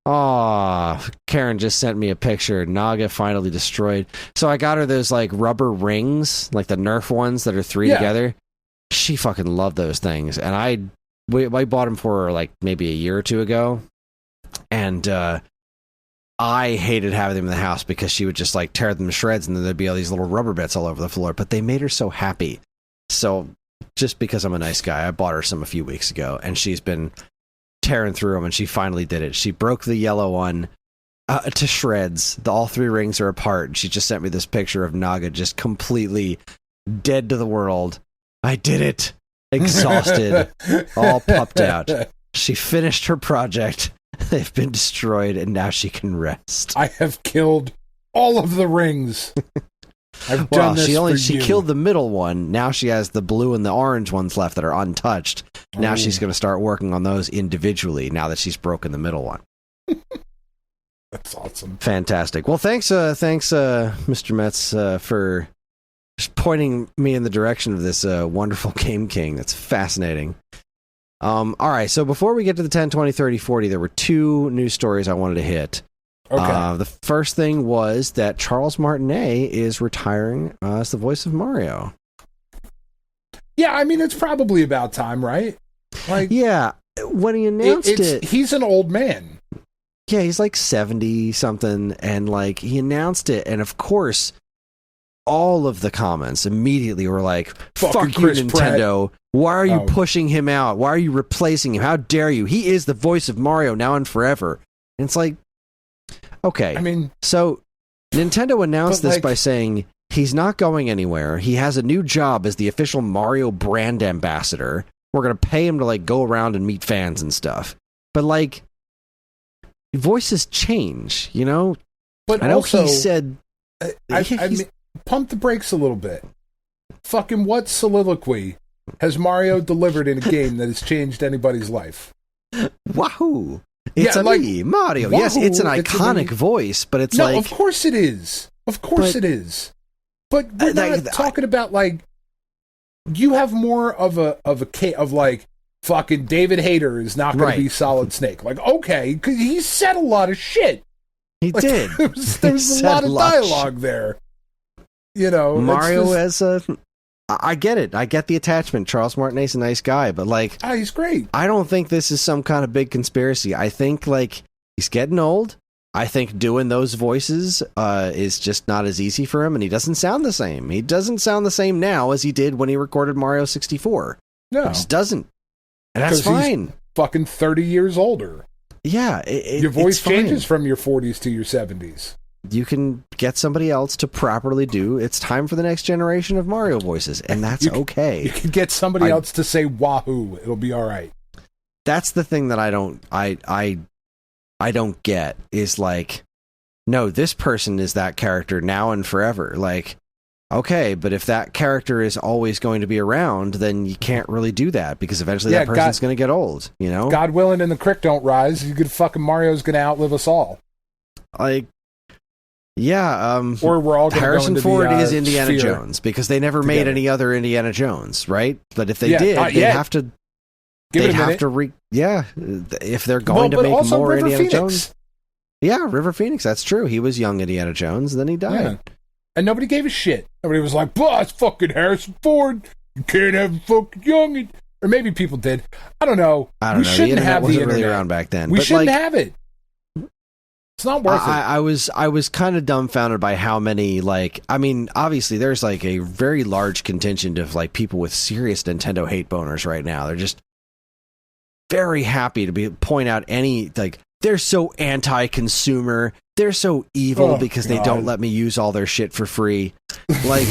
Aw, Karen just sent me a picture. Naga finally destroyed. So I got her those like rubber rings, like the Nerf ones that are three together. She fucking loved those things. And I bought them for her like maybe a year or two ago. And I hated having them in the house because she would just like tear them to shreds and then there'd be all these little rubber bits all over the floor. But they made her so happy. So just because I'm a nice guy, I bought her some a few weeks ago and she's been tearing through them, and she finally did it. She broke the yellow one to shreds. All three rings are apart, and she just sent me this picture of Naga just completely dead to the world. I did it. Exhausted. All pupped out. She finished her project. They've been destroyed, and now she can rest. I have killed all of the rings. I've done this she killed the middle one. Now she has the blue and the orange ones left that are untouched. Now she's going to start working on those individually now that she's broken the middle one. That's awesome. Fantastic. Well, thanks, Mr. Metz, for just pointing me in the direction of this wonderful Game King. That's fascinating. All right, so before we get to the 10, 20, 30, 40, there were two news stories I wanted to hit. Okay. The first thing was that Charles Martinet is retiring as the voice of Mario. Yeah, I mean, it's probably about time, right? Like, yeah, when he announced it... He's an old man. Yeah, he's like 70-something, and like he announced it, and of course, all of the comments immediately were like, fuck you, Chris Nintendo. Pratt. Why are you pushing him out? Why are you replacing him? How dare you? He is the voice of Mario now and forever. And it's like, okay. I mean, so Nintendo announced this by saying he's not going anywhere. He has a new job as the official Mario brand ambassador. We're going to pay him to like go around and meet fans and stuff. But like, voices change, you know? But I know also, he said... I mean, pump the brakes a little bit. Fucking what soliloquy has Mario delivered in a game that has changed anybody's life? Wahoo! It's me, Mario. Wahoo, yes, it's an iconic voice, but it's like... No, of course it is. Of course it is. But we're not talking about, like... You have more of like, fucking David Hayter is not going to be Solid Snake. Like, okay, because he said a lot of shit. He like, did. There was a lot of dialogue there. You know, Mario as a... I get it. I get the attachment. Charles Martinet's a nice guy, but like... he's great. I don't think this is some kind of big conspiracy. I think, like, he's getting old. I think doing those voices is just not as easy for him, and he doesn't sound the same. He doesn't sound the same now as he did when he recorded Mario 64. No. He just doesn't. And that's fine. He's fucking 30 years older. Yeah. Your voice changes from your 40s to your 70s. You can get somebody else to properly do. It's time for the next generation of Mario voices, and that's okay. You can get somebody else to say wahoo. It'll be all right. That's the thing that I don't get is like, no, this person is that character now and forever. Like, okay, but if that character is always going to be around, then you can't really do that because eventually that person's going to get old, you know? God willing and the creek don't rise, you could fucking Mario's going to outlive us all. Like, yeah, or we're all Harrison Ford is Indiana sphere Jones because they never made any other Indiana Jones, right? But if they did, they have to. They have to if they're going to make more River Indiana Phoenix. Jones. Yeah, River Phoenix. That's true. He was young Indiana Jones, and then he died. Yeah. And nobody gave a shit. Nobody was like, it's fucking Harrison Ford. You can't have fucking young. Or maybe people did. I don't know. We shouldn't have the internet. Really around back then. We shouldn't have it. It's not worth it. I was kind of dumbfounded by how many, like, I mean, obviously there's like a very large contingent of like people with serious Nintendo hate boners right now. They're just very happy to point out any, like, they're so anti-consumer. They're so evil because they don't let me use all their shit for free. Like,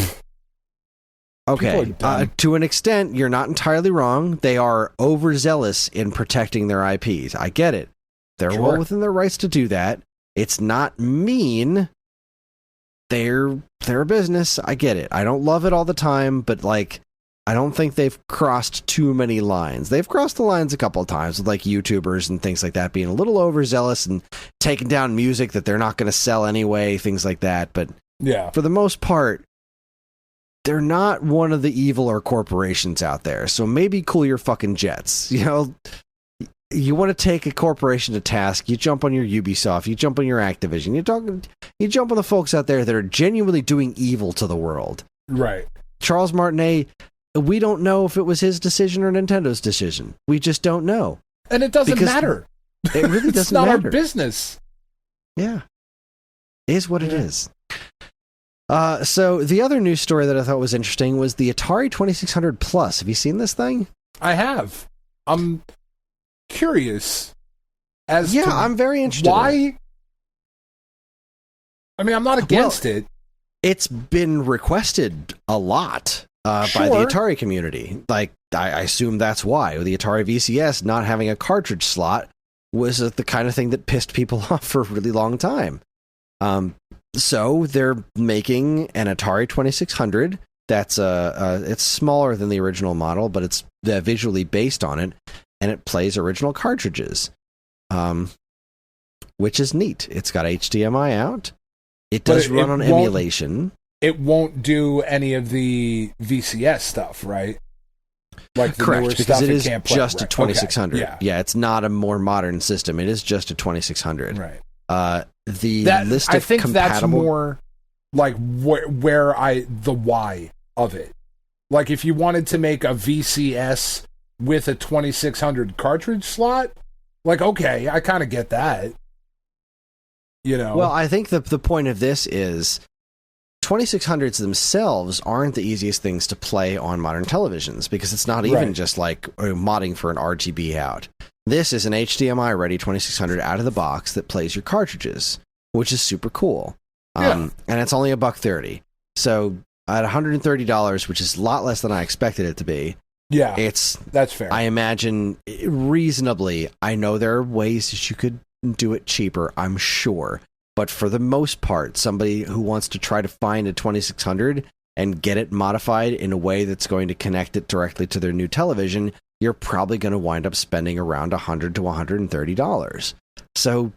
Okay, to an extent, you're not entirely wrong. They are overzealous in protecting their IPs. I get it. They're well within their rights to do that. It's not mean. They're a business. I get it. I don't love it all the time, but like, I don't think they've crossed too many lines. They've crossed the lines a couple of times with like YouTubers and things like that being a little overzealous and taking down music that they're not going to sell anyway, things like that. But yeah, for the most part, they're not one of the evil or corporations out there. So maybe cool your fucking jets. You know, you want to take a corporation to task, you jump on your Ubisoft, you jump on your Activision, you jump on the folks out there that are genuinely doing evil to the world. Right. Charles Martinet, we don't know if it was his decision or Nintendo's decision. We just don't know. And it doesn't matter. It really doesn't matter. It's not our business. Yeah. It is what it is. So the other news story that I thought was interesting was the Atari 2600 Plus. Have you seen this thing? I have. I'm curious as to I'm very interested. Why? In it. I mean, I'm not against it. It's been requested a lot by the Atari community. Like, I assume that's why. The Atari VCS not having a cartridge slot was the kind of thing that pissed people off for a really long time. So they're making an Atari 2600 that's it's smaller than the original model, but it's visually based on it, and it plays original cartridges, which is neat. It's got HDMI out. It does run on emulation. It won't do any of the VCS stuff, right? Like the correct, newer because stuff it is just a 2600. Okay. Yeah, it's not a more modern system. It is just a 2600. Right. List of I think compatible... that's more like the why of it. Like if you wanted to make a VCS with a 2600 cartridge slot, like, okay, I kind of get that. You know? Well, I think the point of this is 2600s themselves aren't the easiest things to play on modern televisions, because it's not even just like modding for an RGB out. This is an HDMI ready 2600 out of the box that plays your cartridges, which is super cool. And it's only $130. So at $130, which is a lot less than I expected it to be. Yeah, that's fair. I imagine reasonably. I know there are ways that you could do it cheaper, I'm sure. But for the most part, somebody who wants to try to find a 2600 and get it modified in a way that's going to connect it directly to their new television, you're probably going to wind up spending around $100 to $130. So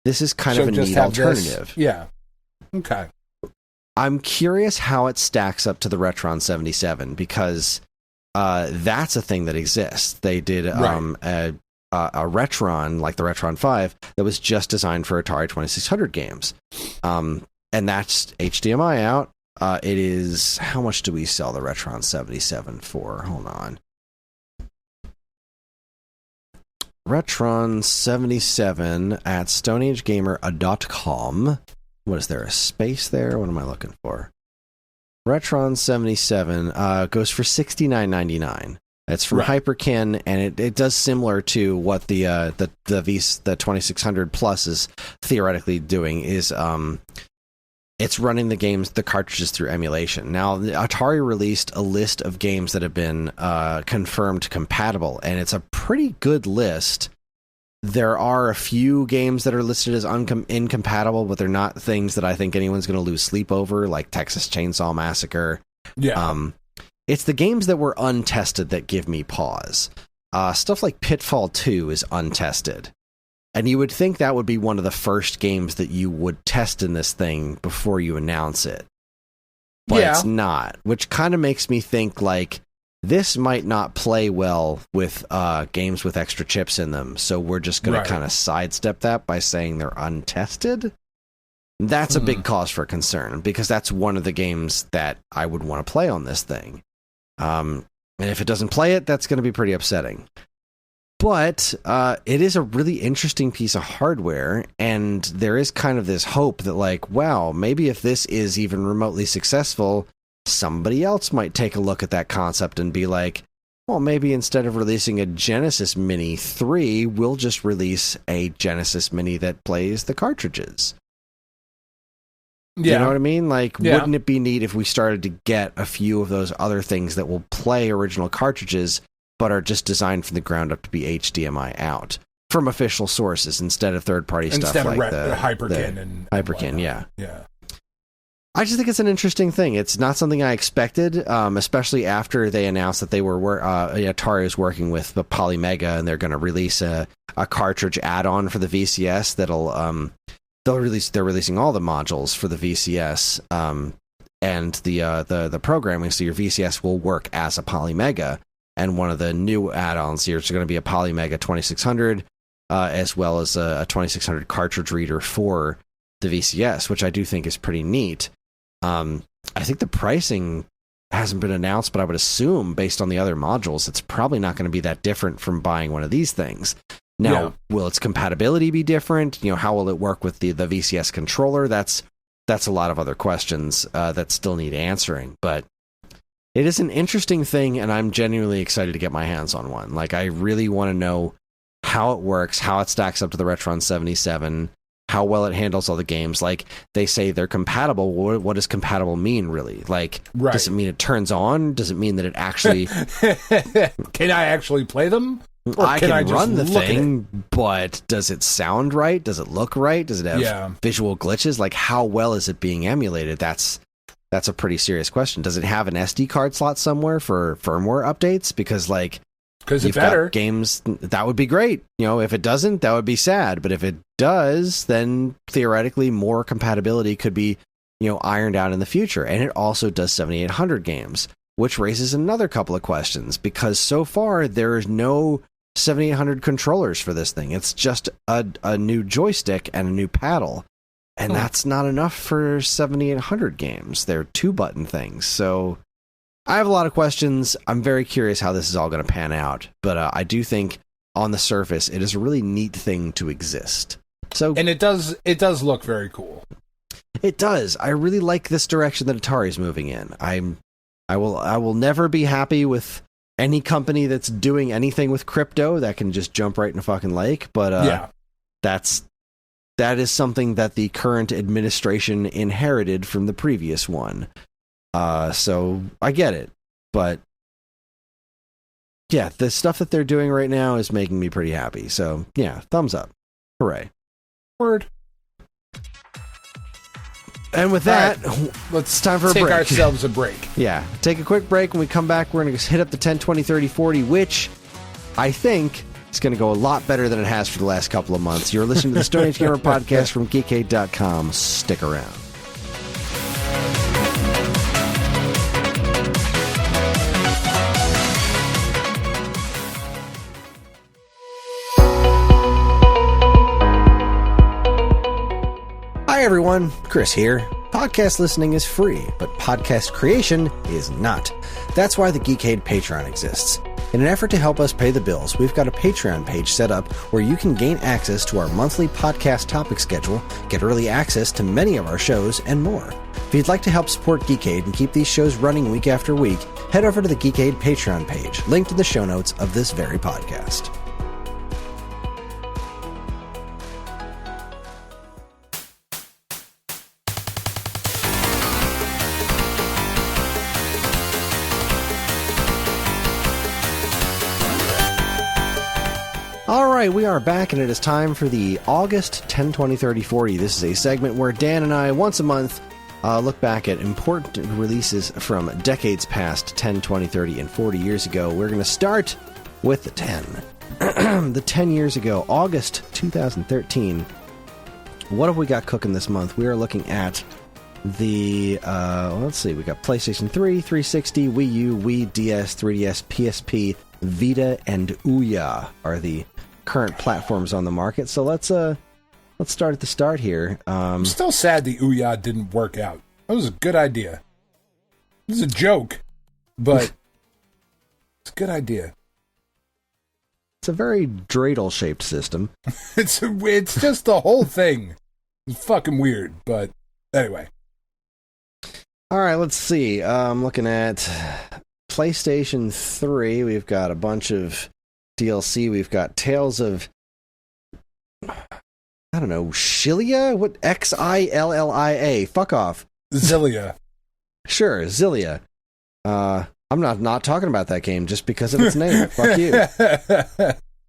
this is kind of a neat alternative. Yeah. Okay. I'm curious how it stacks up to the Retron 77, because that's a thing that exists. They did a Retron, like the Retron 5, that was just designed for Atari 2600 games. And that's HDMI out. It is... How much do we sell the Retron 77 for? Hold on. Retron 77 at StoneAgeGamer.com. What is there? A space there? What am I looking for? Retron 77 goes for $69.99. It's from Hyperkin, and it does similar to what the 2600 Plus is theoretically doing. Is it's running the cartridges through emulation. Now, Atari released a list of games that have been confirmed compatible, and it's a pretty good list. There are a few games that are listed as incompatible, but they're not things that I think anyone's going to lose sleep over, like Texas Chainsaw Massacre. Yeah. It's the games that were untested that give me pause. Stuff like Pitfall 2 is untested. And you would think that would be one of the first games that you would test in this thing before you announce it. But it's not, which kind of makes me think, like, this might not play well with games with extra chips in them, so we're just going to kind of sidestep that by saying they're untested. That's a big cause for concern, because that's one of the games that I would want to play on this thing. And if it doesn't play it, that's going to be pretty upsetting. But it is a really interesting piece of hardware, and there is kind of this hope that, like, wow, maybe if this is even remotely successful, somebody else might take a look at that concept and be like, well, maybe instead of releasing a Genesis Mini 3, we'll just release a Genesis Mini that plays the cartridges. Do you know what I mean? Like, wouldn't it be neat if we started to get a few of those other things that will play original cartridges, but are just designed from the ground up to be HDMI out from official sources instead of third-party stuff like the Hyperkin and Hyperkin, yeah. Yeah. I just think it's an interesting thing. It's not something I expected, especially after they announced that they were Atari was working with the Polymega, and they're going to release a cartridge add-on for the VCS that'll they're releasing all the modules for the VCS and the programming, so your VCS will work as a Polymega. And one of the new add-ons here is going to be a Polymega 2600, as well as a 2600 cartridge reader for the VCS, which I do think is pretty neat. I think the pricing hasn't been announced, but I would assume, based on the other modules, it's probably not going to be that different from buying one of these things. Now, will its compatibility be different? How will it work with the VCS controller? That's a lot of other questions that still need answering. But it is an interesting thing, and I'm genuinely excited to get my hands on one. Like, I really want to know how it works, how it stacks up to the Retron 77, how well it handles all the games. Like, they say they're compatible. What does compatible mean, really? Like, does it mean it turns on? Does it mean that it actually... Can I actually play them? Or I can run the thing, but does it sound right? Does it look right? Does it have visual glitches? Like, how well is it being emulated? That's a pretty serious question. Does it have an SD card slot somewhere for firmware updates? Because you've got games, that would be great. If it doesn't, that would be sad. But if it does, then theoretically more compatibility could be, ironed out in the future. And it also does 7800 games, which raises another couple of questions, because so far there is no 7800 controllers for this thing. It's just a new joystick and a new paddle. And that's not enough for 7800 games. They're 2-button things. So I have a lot of questions. I'm very curious how this is all going to pan out. But I do think on the surface, it is a really neat thing to exist. And it does look very cool. It does. I really like this direction that Atari's moving in. I will never be happy with any company that's doing anything with crypto that can just jump right in a fucking lake. But that is something that the current administration inherited from the previous one. So I get it. But yeah, the stuff that they're doing right now is making me pretty happy. So yeah, thumbs up. Hooray. Word. And with that, it's time for a break. Take ourselves a break. Yeah, take a quick break. When we come back, we're going to hit up the 10, 20, 30, 40, which I think is going to go a lot better than it has for the last couple of months. You're listening to the Stone Age Gamer podcast from Geekade.com. Stick around. Hi everyone, Chris here. Podcast listening is free, but podcast creation is not. That's why the Geekade Patreon exists. In an effort to help us pay the bills, we've got a Patreon page set up where you can gain access to our monthly podcast topic schedule, get early access to many of our shows, and more. If you'd like to help support Geekade and keep these shows running week after week, head over to the Geekade Patreon page, linked in the show notes of this very podcast. All right, we are back, and it is time for the August 10, 20, 30, 40. This is a segment where Dan and I, once a month, look back at important releases from decades past, 10, 20, 30, and 40 years ago. We're going to start with the 10. The 10 years ago, August 2013. What have we got cooking this month? We are looking at the, let's see, we got PlayStation 3, 360, Wii U, Wii, DS, 3DS, PSP, Vita, and Ouya are the current platforms on the market. So let's start at the start here. I'm still sad the Ouya didn't work out. That was a good idea. This is a joke, but it's a good idea. It's a very dreidel-shaped system. It's just the whole thing. It's fucking weird, but anyway. All right, let's see. I'm looking at PlayStation 3. We've got a bunch of DLC. We've got Tales of I don't know, Xilia? What? Xillia? Fuck off. Zillia. Sure, Zillia. I'm not talking about that game just because of its name. Fuck you.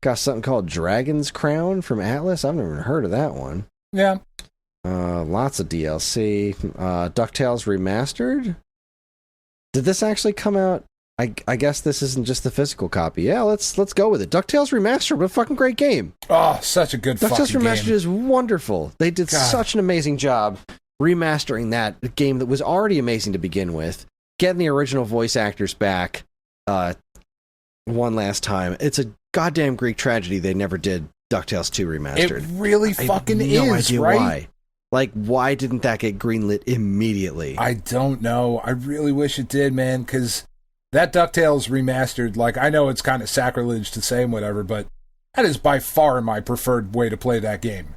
Got something called Dragon's Crown from Atlas. I've never heard of that one. Yeah. Lots of DLC. DuckTales Remastered? Did this actually come out? I guess this isn't just the physical copy. Yeah, let's go with it. DuckTales Remastered, what a fucking great game. Oh, such a good fucking game. DuckTales Remastered is wonderful. They did such an amazing job remastering that game that was already amazing to begin with, getting the original voice actors back one last time. It's a goddamn Greek tragedy they never did DuckTales 2 Remastered. It really fucking I have no is, idea right? Why. Like, why didn't that get greenlit immediately? I don't know. I really wish it did, man, because that DuckTales Remastered, like, I know it's kind of sacrilege to say and whatever, but that is by far my preferred way to play that game.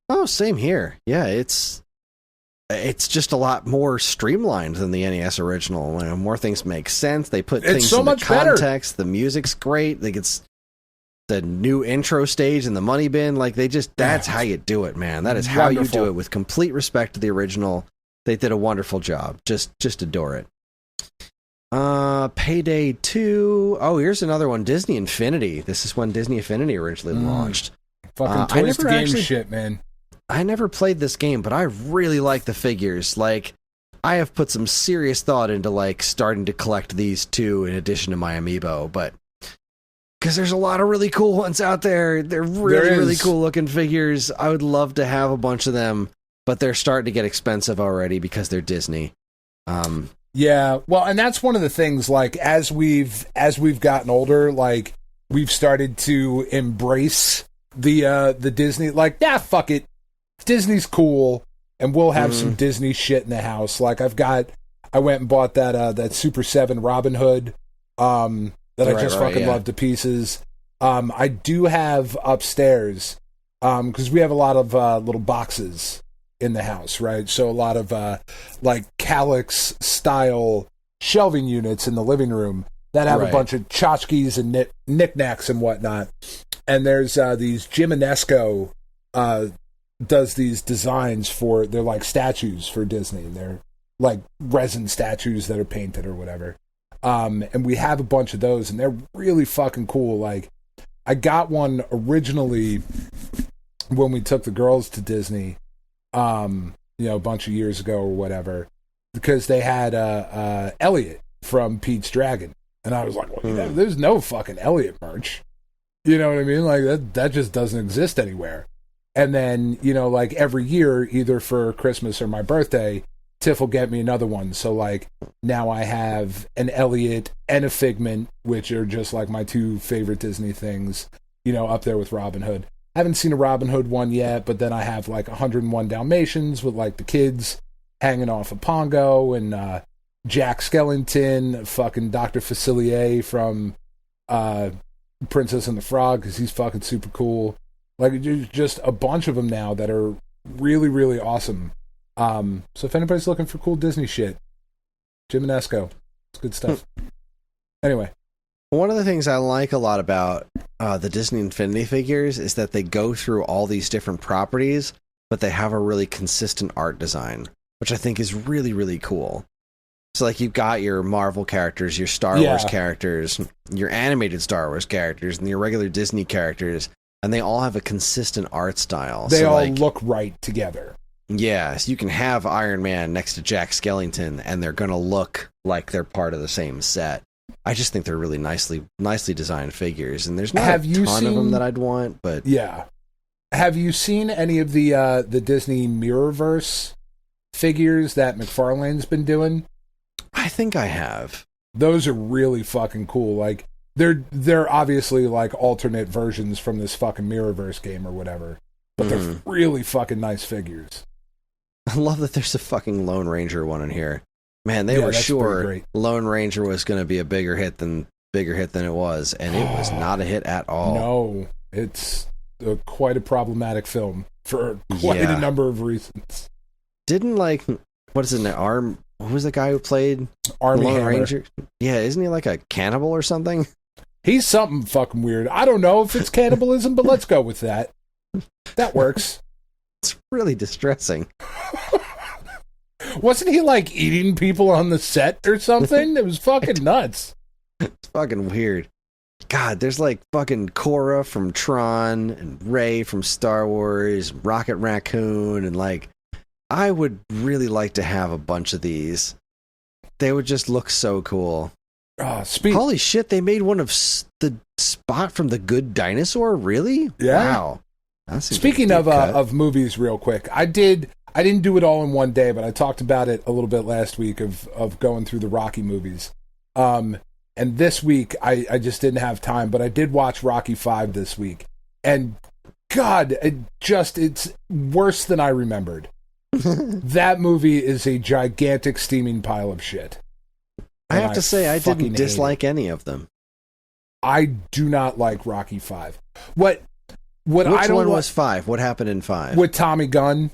Oh, same here. Yeah, it's just a lot more streamlined than the NES original. You know, more things make sense. They put things so in much context. better. The music's great. Like, it's the new intro stage and the money bin. Like, that's how you do it, man. That is how you do it with complete respect to the original. They did a wonderful job. Just adore it. Payday 2. Oh, here's another one. Disney Infinity. This is when Disney Infinity originally launched. Fucking toys to game shit, man. I never played this game, but I really like the figures. Like, I have put some serious thought into, like, starting to collect these two in addition to my amiibo, but because there's a lot of really cool ones out there. They're really cool looking figures. I would love to have a bunch of them, but they're starting to get expensive already because they're Disney. Yeah, well, and that's one of the things, like, as we've gotten older, like, we've started to embrace the Disney, like, yeah, fuck it. Disney's cool, and we'll have some Disney shit in the house. Like, I went and bought that Super 7 Robin Hood, that I just fucking love to pieces. I do have upstairs, because we have a lot of little boxes in the house, right? So a lot of like Calyx style shelving units in the living room that have a bunch of tchotchkes and knickknacks and whatnot. And there's these Jim Inesco does these designs for, they're like statues for Disney. They're like resin statues that are painted or whatever. And we have a bunch of those, and they're really fucking cool. Like, I got one originally when we took the girls to Disney, a bunch of years ago or whatever, because they had Elliot from Pete's Dragon. And I was like, well, there's no fucking Elliot merch. You know what I mean? Like, that just doesn't exist anywhere. And then, like, every year, either for Christmas or my birthday, Tiff will get me another one. So, like, now I have an Elliot and a Figment, which are just, like, my two favorite Disney things, up there with Robin Hood. I haven't seen a Robin Hood one yet, but then I have, like, 101 Dalmatians with, like, the kids hanging off of Pongo, and Jack Skellington, fucking Dr. Facilier from Princess and the Frog, because he's fucking super cool. Like, there's just a bunch of them now that are really, really awesome. So if anybody's looking for cool Disney shit, Jim Inesco, it's good stuff. Anyway. One of the things I like a lot about the Disney Infinity figures is that they go through all these different properties, but they have a really consistent art design, which I think is really, really cool. So, like, you've got your Marvel characters, your Star Wars characters, your animated Star Wars characters, and your regular Disney characters, and they all have a consistent art style. They all look right together. Yeah, so you can have Iron Man next to Jack Skellington, and they're going to look like they're part of the same set. I just think they're really nicely designed figures, and there's not a ton of them that I'd want, but... Yeah. Have you seen any of the Disney Mirrorverse figures that McFarlane's been doing? I think I have. Those are really fucking cool. Like, they're obviously, like, alternate versions from this fucking Mirrorverse game or whatever, but they're really fucking nice figures. I love that there's a fucking Lone Ranger one in here. Man, they were sure Lone Ranger was going to be a bigger hit than it was, and it was not a hit at all. No, it's quite a problematic film for quite a number of reasons. Didn't, like, what is it, what was the guy who played Armie Lone Hammer. Ranger? Yeah, isn't he like a cannibal or something? He's something fucking weird. I don't know if it's cannibalism, but let's go with that. That works. It's really distressing. Wasn't he like eating people on the set or something? It was fucking nuts. It's fucking weird. God, there's like fucking Korra from Tron and Rey from Star Wars, Rocket Raccoon, and like, I would really like to have a bunch of these. They would just look so cool. Holy shit, they made one of the Spot from The Good Dinosaur? Really? Yeah. Wow. Speaking of movies real quick, I didn't do it all in one day, but I talked about it a little bit last week of going through the Rocky movies. And this week, I just didn't have time, but I did watch Rocky 5 this week. And God, it's worse than I remembered. That movie is a gigantic steaming pile of shit. I have to say, I didn't dislike any of them. I do not like Rocky 5. Which one was 5? What happened in 5? With Tommy Gunn.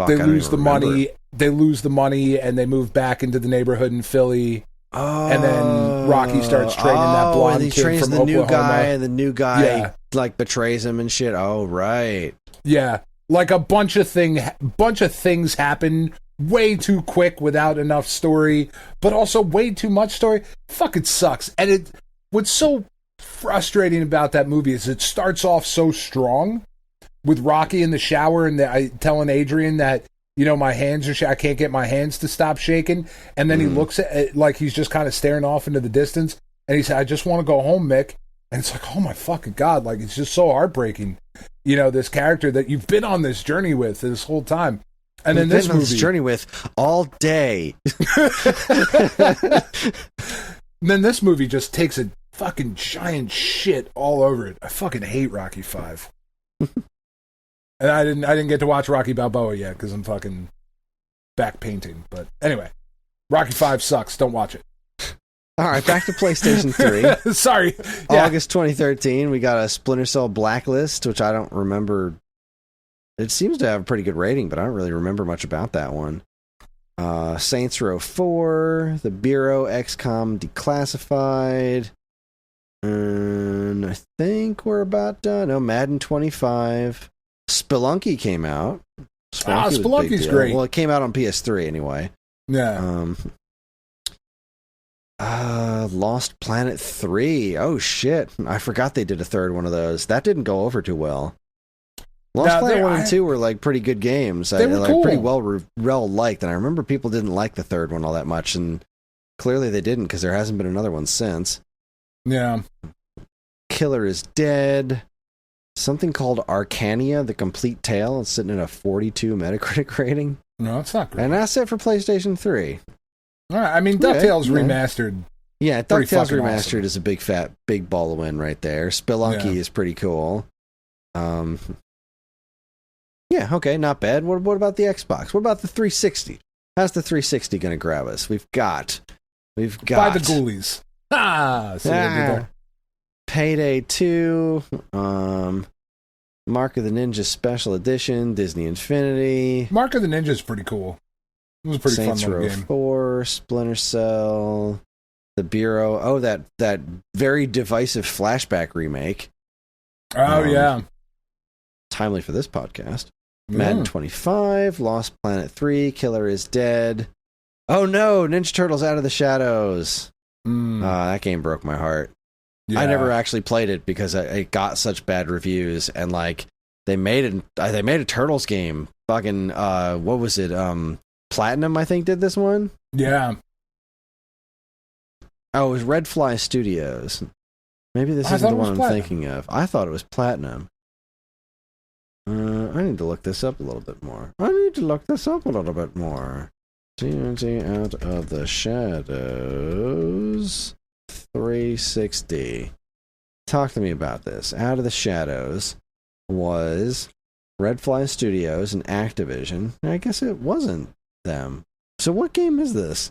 They lose the money. They lose the money, and they move back into the neighborhood in Philly. Oh, and then Rocky starts training that blonde and he kid trains from the Oklahoma. new guy, and the new guy like betrays him and shit. Oh, right. Yeah, like a bunch of things happen way too quick without enough story, but also way too much story. Fucking sucks. And what's so frustrating about that movie is it starts off so strong with Rocky in the shower and telling Adrian that, you know, my hands are I can't get my hands to stop shaking. And then he looks at it like he's just kind of staring off into the distance. And he said, I just want to go home, Mick. And it's like, oh my fucking God. Like, it's just so heartbreaking. You know, this character that you've been on this journey with this whole time. And then this movie. This journey with all day. And then this movie just takes a fucking giant shit all over it. I fucking hate Rocky 5. And I didn't get to watch Rocky Balboa yet because I'm fucking back painting. But anyway, Rocky 5 sucks. Don't watch it. All right, back to PlayStation 3. Sorry. Yeah. August 2013, we got a Splinter Cell Blacklist, which I don't remember. It seems to have a pretty good rating, but I don't really remember much about that one. Saints Row 4, The Bureau, XCOM Declassified. And I think we're about done. Oh, Madden 25. Spelunky came out. Spelunky's great. Well, it came out on PS3 anyway. Yeah. Lost Planet 3. Oh, shit. I forgot they did a third one of those. That didn't go over too well. Lost Planet 1 and 2 were like pretty good games. They were cool. Pretty well liked, and I remember people didn't like the third one all that much, and clearly they didn't because there hasn't been another one since. Yeah. Killer is Dead. Something called Arcania, The Complete Tale. It's sitting at a 42 Metacritic rating. No, it's not great. And that's it for PlayStation 3. All right, I mean, DuckTales remastered. Yeah, DuckTales remastered is a big ball of win right there. Spelunky is pretty cool. Yeah, okay, not bad. What about the Xbox? What about the 360? How's the 360 going to grab us? We've got By the Ghoulies. See what I did there? Payday 2, Mark of the Ninja Special Edition, Disney Infinity. Mark of the Ninja is pretty cool. It was a pretty Saints fun Row game. 4, Splinter Cell, The Bureau. Oh, that very divisive Flashback remake. Oh, yeah. Timely for this podcast. Madden 25, Lost Planet 3, Killer is Dead. Oh no, Ninja Turtles Out of the Shadows. That game broke my heart. Yeah. I never actually played it because it got such bad reviews, and like they made a Turtles game. Fucking what was it? Platinum, I think, did this one. Yeah. Oh, it was Red Fly Studios. Maybe this isn't the one I'm thinking of. I thought it was Platinum. I need to look this up a little bit more. TNT Out of the Shadows 360. Talk to me about this. Out of the Shadows was Red Fly Studios and Activision. I guess it wasn't them. So what game is this?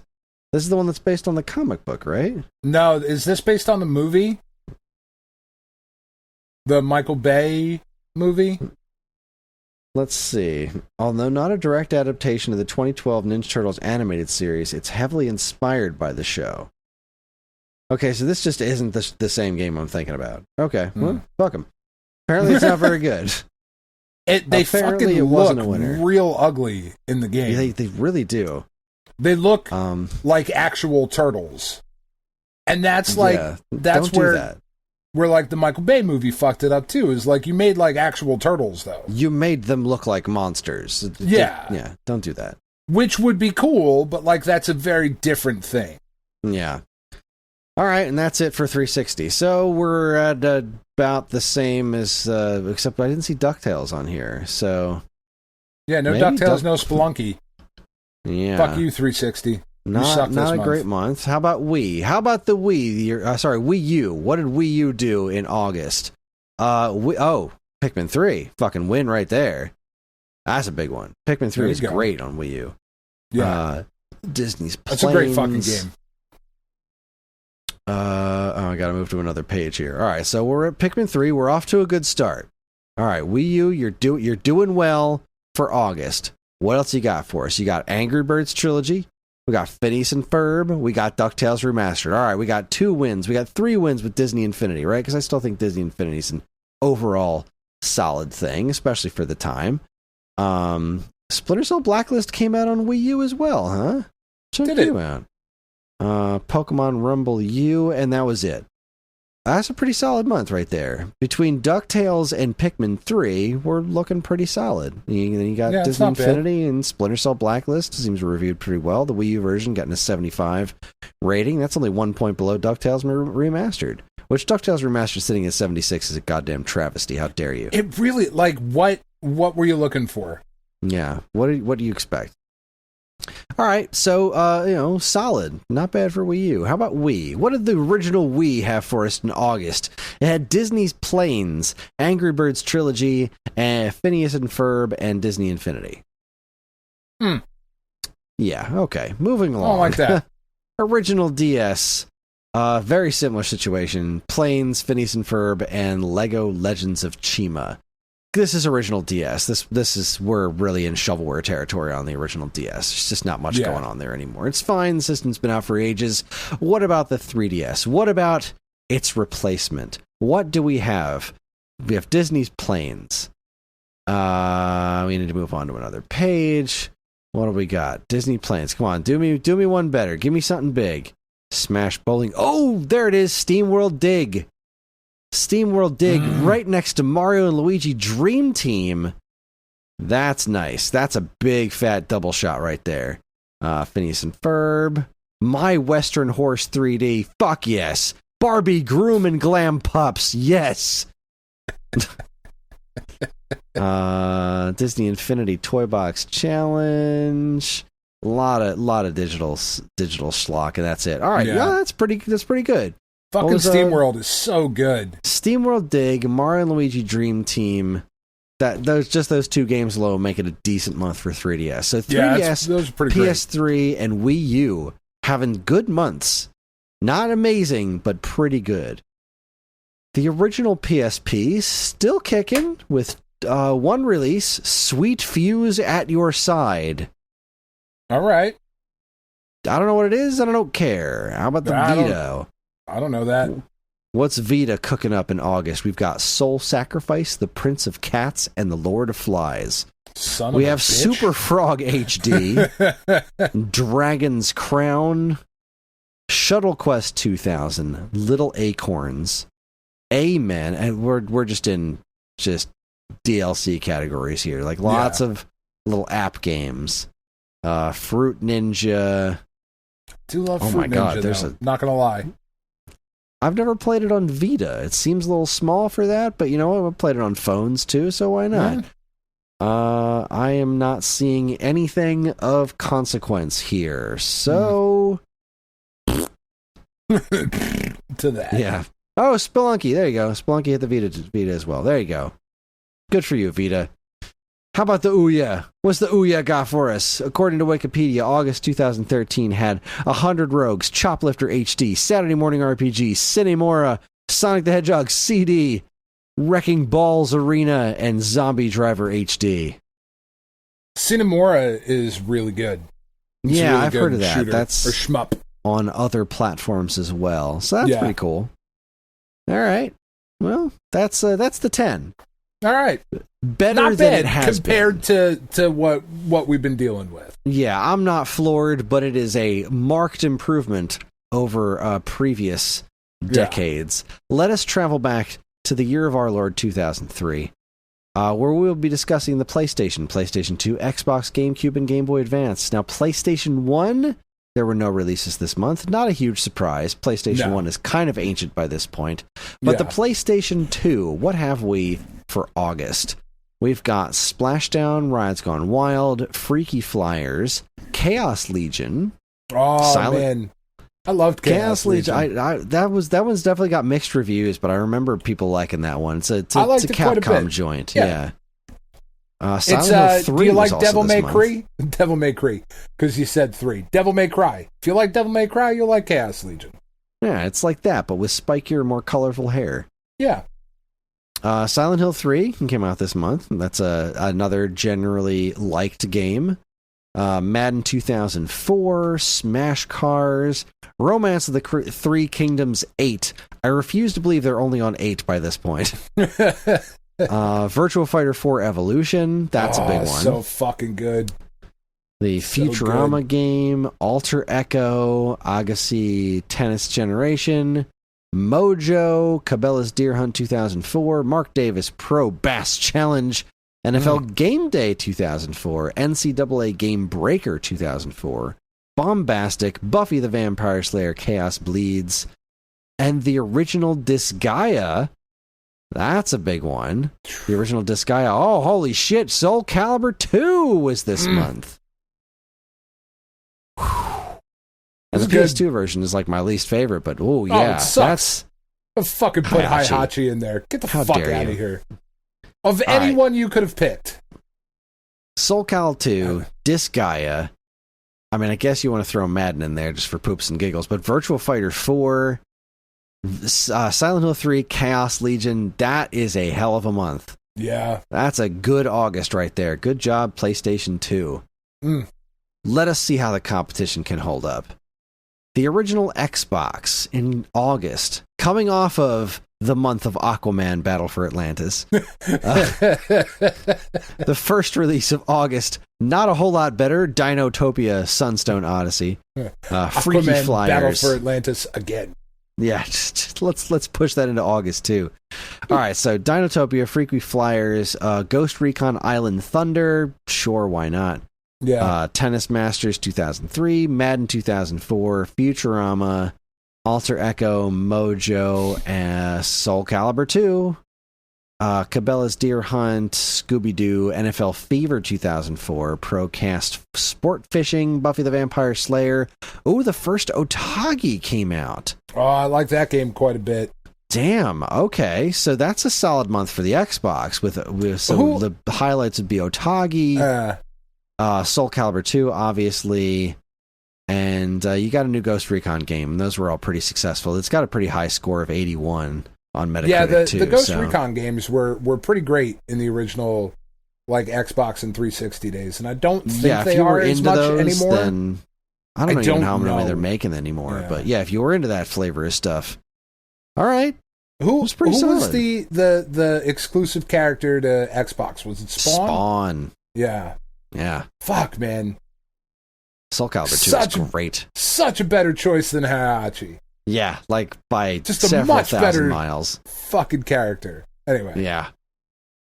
This is the one that's based on the comic book, right? No, is this based on the movie? The Michael Bay movie? Let's see. Although not a direct adaptation of the 2012 Ninja Turtles animated series, it's heavily inspired by the show. Okay, so this just isn't the same game I'm thinking about. Okay, well, fuck them. Apparently it's not very good. They Apparently fucking it wasn't a look winner. real ugly in the game. They really do. They look like actual turtles. And that's like, that's don't where, do that. where like the Michael Bay movie fucked it up too, is like you made like actual turtles though. You made them look like monsters. Yeah. Don't do that. Which would be cool, but like that's a very different thing. Yeah. All right, and that's it for 360. So we're at about the same as, except I didn't see DuckTales on here. So Yeah, no maybe DuckTales, no Spelunky. yeah, Fuck you, 360. not a great month. How about Wii? How about the Wii? Wii U. What did Wii U do in August? Pikmin 3, fucking win right there. That's a big one. Pikmin 3 is great on Wii U. Yeah, Disney's Planes. that's a great fucking game. I gotta move to another page here. All right, so we're at Pikmin 3. We're off to a good start. All right, Wii U, you're doing well for August. What else you got for us? You got Angry Birds Trilogy. We got Phineas and Ferb. We got DuckTales Remastered. All right, we got 2 wins. We got 3 wins with Disney Infinity, right? Because I still think Disney Infinity is an overall solid thing, especially for the time. Splinter Cell Blacklist came out on Wii U as well, huh? Check you out. Pokemon Rumble U, and that was it. That's a pretty solid month right there. Between DuckTales and Pikmin 3, we're looking pretty solid. Then you got Disney Infinity and Splinter Cell Blacklist. Seems reviewed pretty well. The Wii U version getting a 75 rating. That's only 1 point below DuckTales Remastered. Which DuckTales Remastered sitting at 76 is a goddamn travesty. How dare you? It really, like, what were you looking for? Yeah. What do you expect? All right, so, solid. Not bad for Wii U. How about Wii? What did the original Wii have for us in August? It had Disney's Planes, Angry Birds Trilogy, and Phineas and Ferb, and Disney Infinity. Yeah, okay. Moving along. I don't like that. Original DS. Very similar situation. Planes, Phineas and Ferb, and Lego Legends of Chima. This is original DS. We're really in shovelware territory on the original DS. There's just not much going on there anymore. It's fine. The system's been out for ages. What about the 3DS? What about its replacement? What do we have? We have Disney's Planes. We need to move on to another page. What do we got? Disney Planes. Come on, do me one better. Give me something big. Smash Bowling. Oh, there it is. SteamWorld Dig. SteamWorld Dig right next to Mario and Luigi Dream Team. That's nice. That's a big fat double shot right there. Phineas and Ferb. My Western Horse 3D. Fuck yes. Barbie Groom and Glam Pups. Yes. Disney Infinity Toy Box Challenge. A lot of digital schlock, and that's it. All right, yeah, that's pretty good. Fucking SteamWorld is so good. SteamWorld Dig, Mario and Luigi Dream Team. Those 2 games alone make it a decent month for 3DS. So 3DS, those are pretty PS3, great. And Wii U having good months. Not amazing, but pretty good. The original PSP still kicking with 1 release, Sweet Fuse at Your Side. All right. I don't know what it is, and I don't care. How about the Vita? I don't know that. What's Vita cooking up in August? We've got Soul Sacrifice, The Prince of Cats, and The Lord of Flies. We have Super Frog HD, Dragon's Crown, Shuttle Quest 2000, Little Acorns, Amen, and we're just in DLC categories here, like lots of little app games. Fruit Ninja. I do love Fruit Ninja, not gonna lie. I've never played it on Vita. It seems a little small for that, but you know what? I've played it on phones too, so why not? I am not seeing anything of consequence here, so... to that. Yeah. Oh, Spelunky. There you go. Spelunky hit the Vita as well. There you go. Good for you, Vita. How about the Ouya? What's the Ouya got for us? According to Wikipedia, August 2013 had 100 Rogues, Choplifter HD, Saturday Morning RPG, Cinemora, Sonic the Hedgehog CD, Wrecking Balls Arena, and Zombie Driver HD. Cinemora is really good. It's yeah, really I've heard of that. Shooter, that's or shmup on other platforms as well. So that's pretty cool. All right. Well, that's the 10. All right. Better Not than bad it has compared been. to what we've been dealing with. Yeah, I'm not floored, but it is a marked improvement over previous decades. Let us travel back to the year of our Lord 2003, where we'll be discussing the PlayStation, PlayStation 2, Xbox, GameCube, and Game Boy Advance. Now, PlayStation 1, there were no releases this month. Not a huge surprise. PlayStation 1 is kind of ancient by this point. But the PlayStation 2, what have we for August? We've got Splashdown, Rides Gone Wild, Freaky Flyers, Chaos Legion. Oh, man. I loved Chaos Legion. That one's definitely got mixed reviews, but I remember people liking that one. It's a Capcom joint. Yeah. Silent Hill 3 do you like was also Devil this May month. Cry? Devil May Cry, because you said 3. Devil May Cry. If you like Devil May Cry, you'll like Chaos Legion. Yeah, it's like that, but with spikier, more colorful hair. Yeah. Silent Hill 3 came out this month. That's another generally liked game. Madden 2004, Smash Cars, Romance of the Three Kingdoms 8. I refuse to believe they're only on 8 by this point. Virtual Fighter 4 Evolution. That's a big one. So fucking good. The Futurama game, Alter Echo, Agassi Tennis Generation, Mojo, Cabela's Deer Hunt 2004, Mark Davis Pro Bass Challenge, NFL Game Day 2004, NCAA Game Breaker 2004, Bombastic, Buffy the Vampire Slayer Chaos Bleeds, and the original Disgaea. That's a big one. The original Disgaea. Oh, holy shit. Soul Calibur 2 was this month. And the PS2 version is like my least favorite, but yeah, that's... I fucking put Hihachi in there. Get the fuck out of here. Of anyone you could have picked. Soul Calibur 2, Disgaea. I mean, I guess you want to throw Madden in there just for poops and giggles, but Virtual Fighter 4, Silent Hill 3, Chaos Legion, that is a hell of a month. Yeah. That's a good August right there. Good job, PlayStation 2. Let us see how the competition can hold up. The original Xbox in August, coming off of the month of Aquaman Battle for Atlantis. The first release of August, not a whole lot better, Dinotopia Sunstone Odyssey. Freaky Aquaman Flyers. Battle for Atlantis again. Yeah, let's push that into August too. All right, so Dinotopia, Freaky Flyers, Ghost Recon Island Thunder, sure, why not? Yeah. Tennis Masters 2003, Madden 2004, Futurama, Alter Echo, Mojo, Soul Calibur 2, Cabela's Deer Hunt, Scooby-Doo, NFL Fever 2004, Procast Sport Fishing, Buffy the Vampire Slayer. Oh, the first Otage came out. Oh, I like that game quite a bit. Damn, okay. So that's a solid month for the Xbox with some the highlights would be Otage, Soul Calibur 2, obviously, and you got a new Ghost Recon game, and those were all pretty successful. It's got a pretty high score of 81 on Metacritic, yeah, too. The Ghost Recon games were pretty great in the original like Xbox and 360 days, and I don't think they are as much anymore. Then I don't even know how many they're making anymore, but yeah, if you were into that flavor of stuff, all right. Who was the exclusive character to Xbox? Was it Spawn? Spawn. Yeah. Yeah. Fuck, man. Soul Calibur 2 is great. Such a better choice than Heihachi. Yeah, like by just several a much thousand better miles. Fucking character. Anyway. Yeah.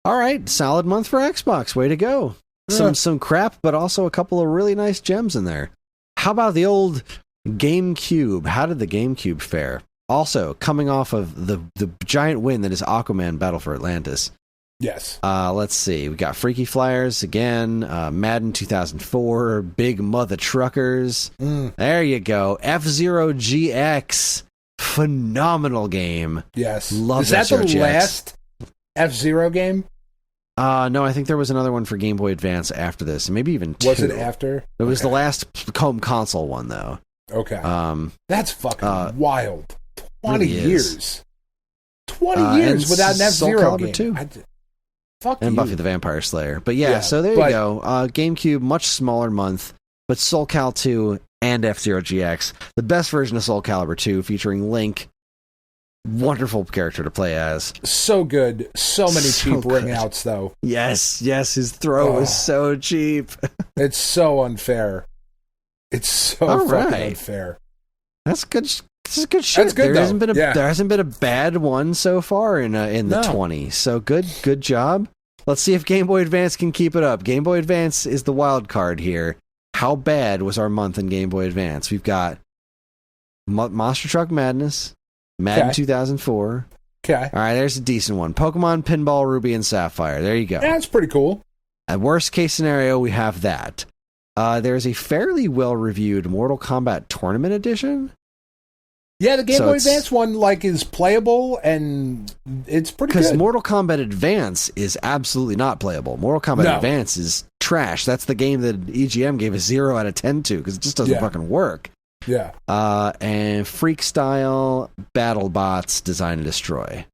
All right, solid month for Xbox. Way to go. Some crap, but also a couple of really nice gems in there. How about the old GameCube? How did the GameCube fare? Also, coming off of the giant win that is Aquaman Battle for Atlantis. Yes. Let's see. We got Freaky Flyers again, Madden 2004, Big Mother Truckers. There you go. F-Zero GX. Phenomenal game. Yes. Love Is that the F-Zero GX. last F-Zero game? No, I think there was another one for Game Boy Advance after this, maybe even 2. Was it after? It was the last home console one, though. Okay. That's fucking wild. 20 really years. 20 years without an F-Zero game. 2. Fuck and you. Buffy the Vampire Slayer. But yeah, so there you go. GameCube, much smaller month, but Soul Cal 2 and F-Zero GX. The best version of Soul Calibur 2 featuring Link wonderful character to play as. So good. So many So cheap ring good. outs, though. Yes, his throw was so cheap. It's so unfair. It's so All fucking right. unfair. That's good. This is good shit. That's good, there hasn't been a bad one so far in the 20. So good job. Let's see if Game Boy Advance can keep it up. Game Boy Advance is the wild card here. How bad was our month in Game Boy Advance? We've got Monster Truck Madness, Madden 2004. Okay. All right, there's a decent one. Pokemon Pinball Ruby and Sapphire. There you go. Yeah, that's pretty cool. At worst case scenario, we have that. There's a fairly well-reviewed Mortal Kombat Tournament Edition. Yeah, the Game Boy Advance one is playable, and it's pretty good. Because Mortal Kombat Advance is absolutely not playable. Mortal Kombat Advance is trash. That's the game that EGM gave a 0 out of 10 to, because it just doesn't fucking work. Yeah. And Freak Style, Battle Bots, Design and Destroy.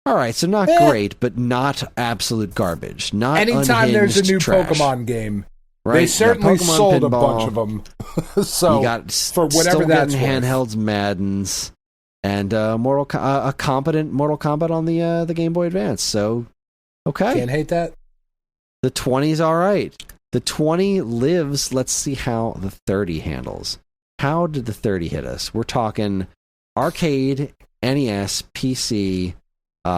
All right, so not great, but not absolute garbage. Not anytime there's a new trash. Pokemon game, right? they certainly sold Pinball. a bunch of them. So you got for whatever that's worth. handhelds, Maddens, and a competent Mortal Kombat on the Game Boy Advance. So okay, can't hate that. The 20's all right. The 20 lives. Let's see how the 30 handles. How did the 30 hit us? We're talking arcade, NES, PC,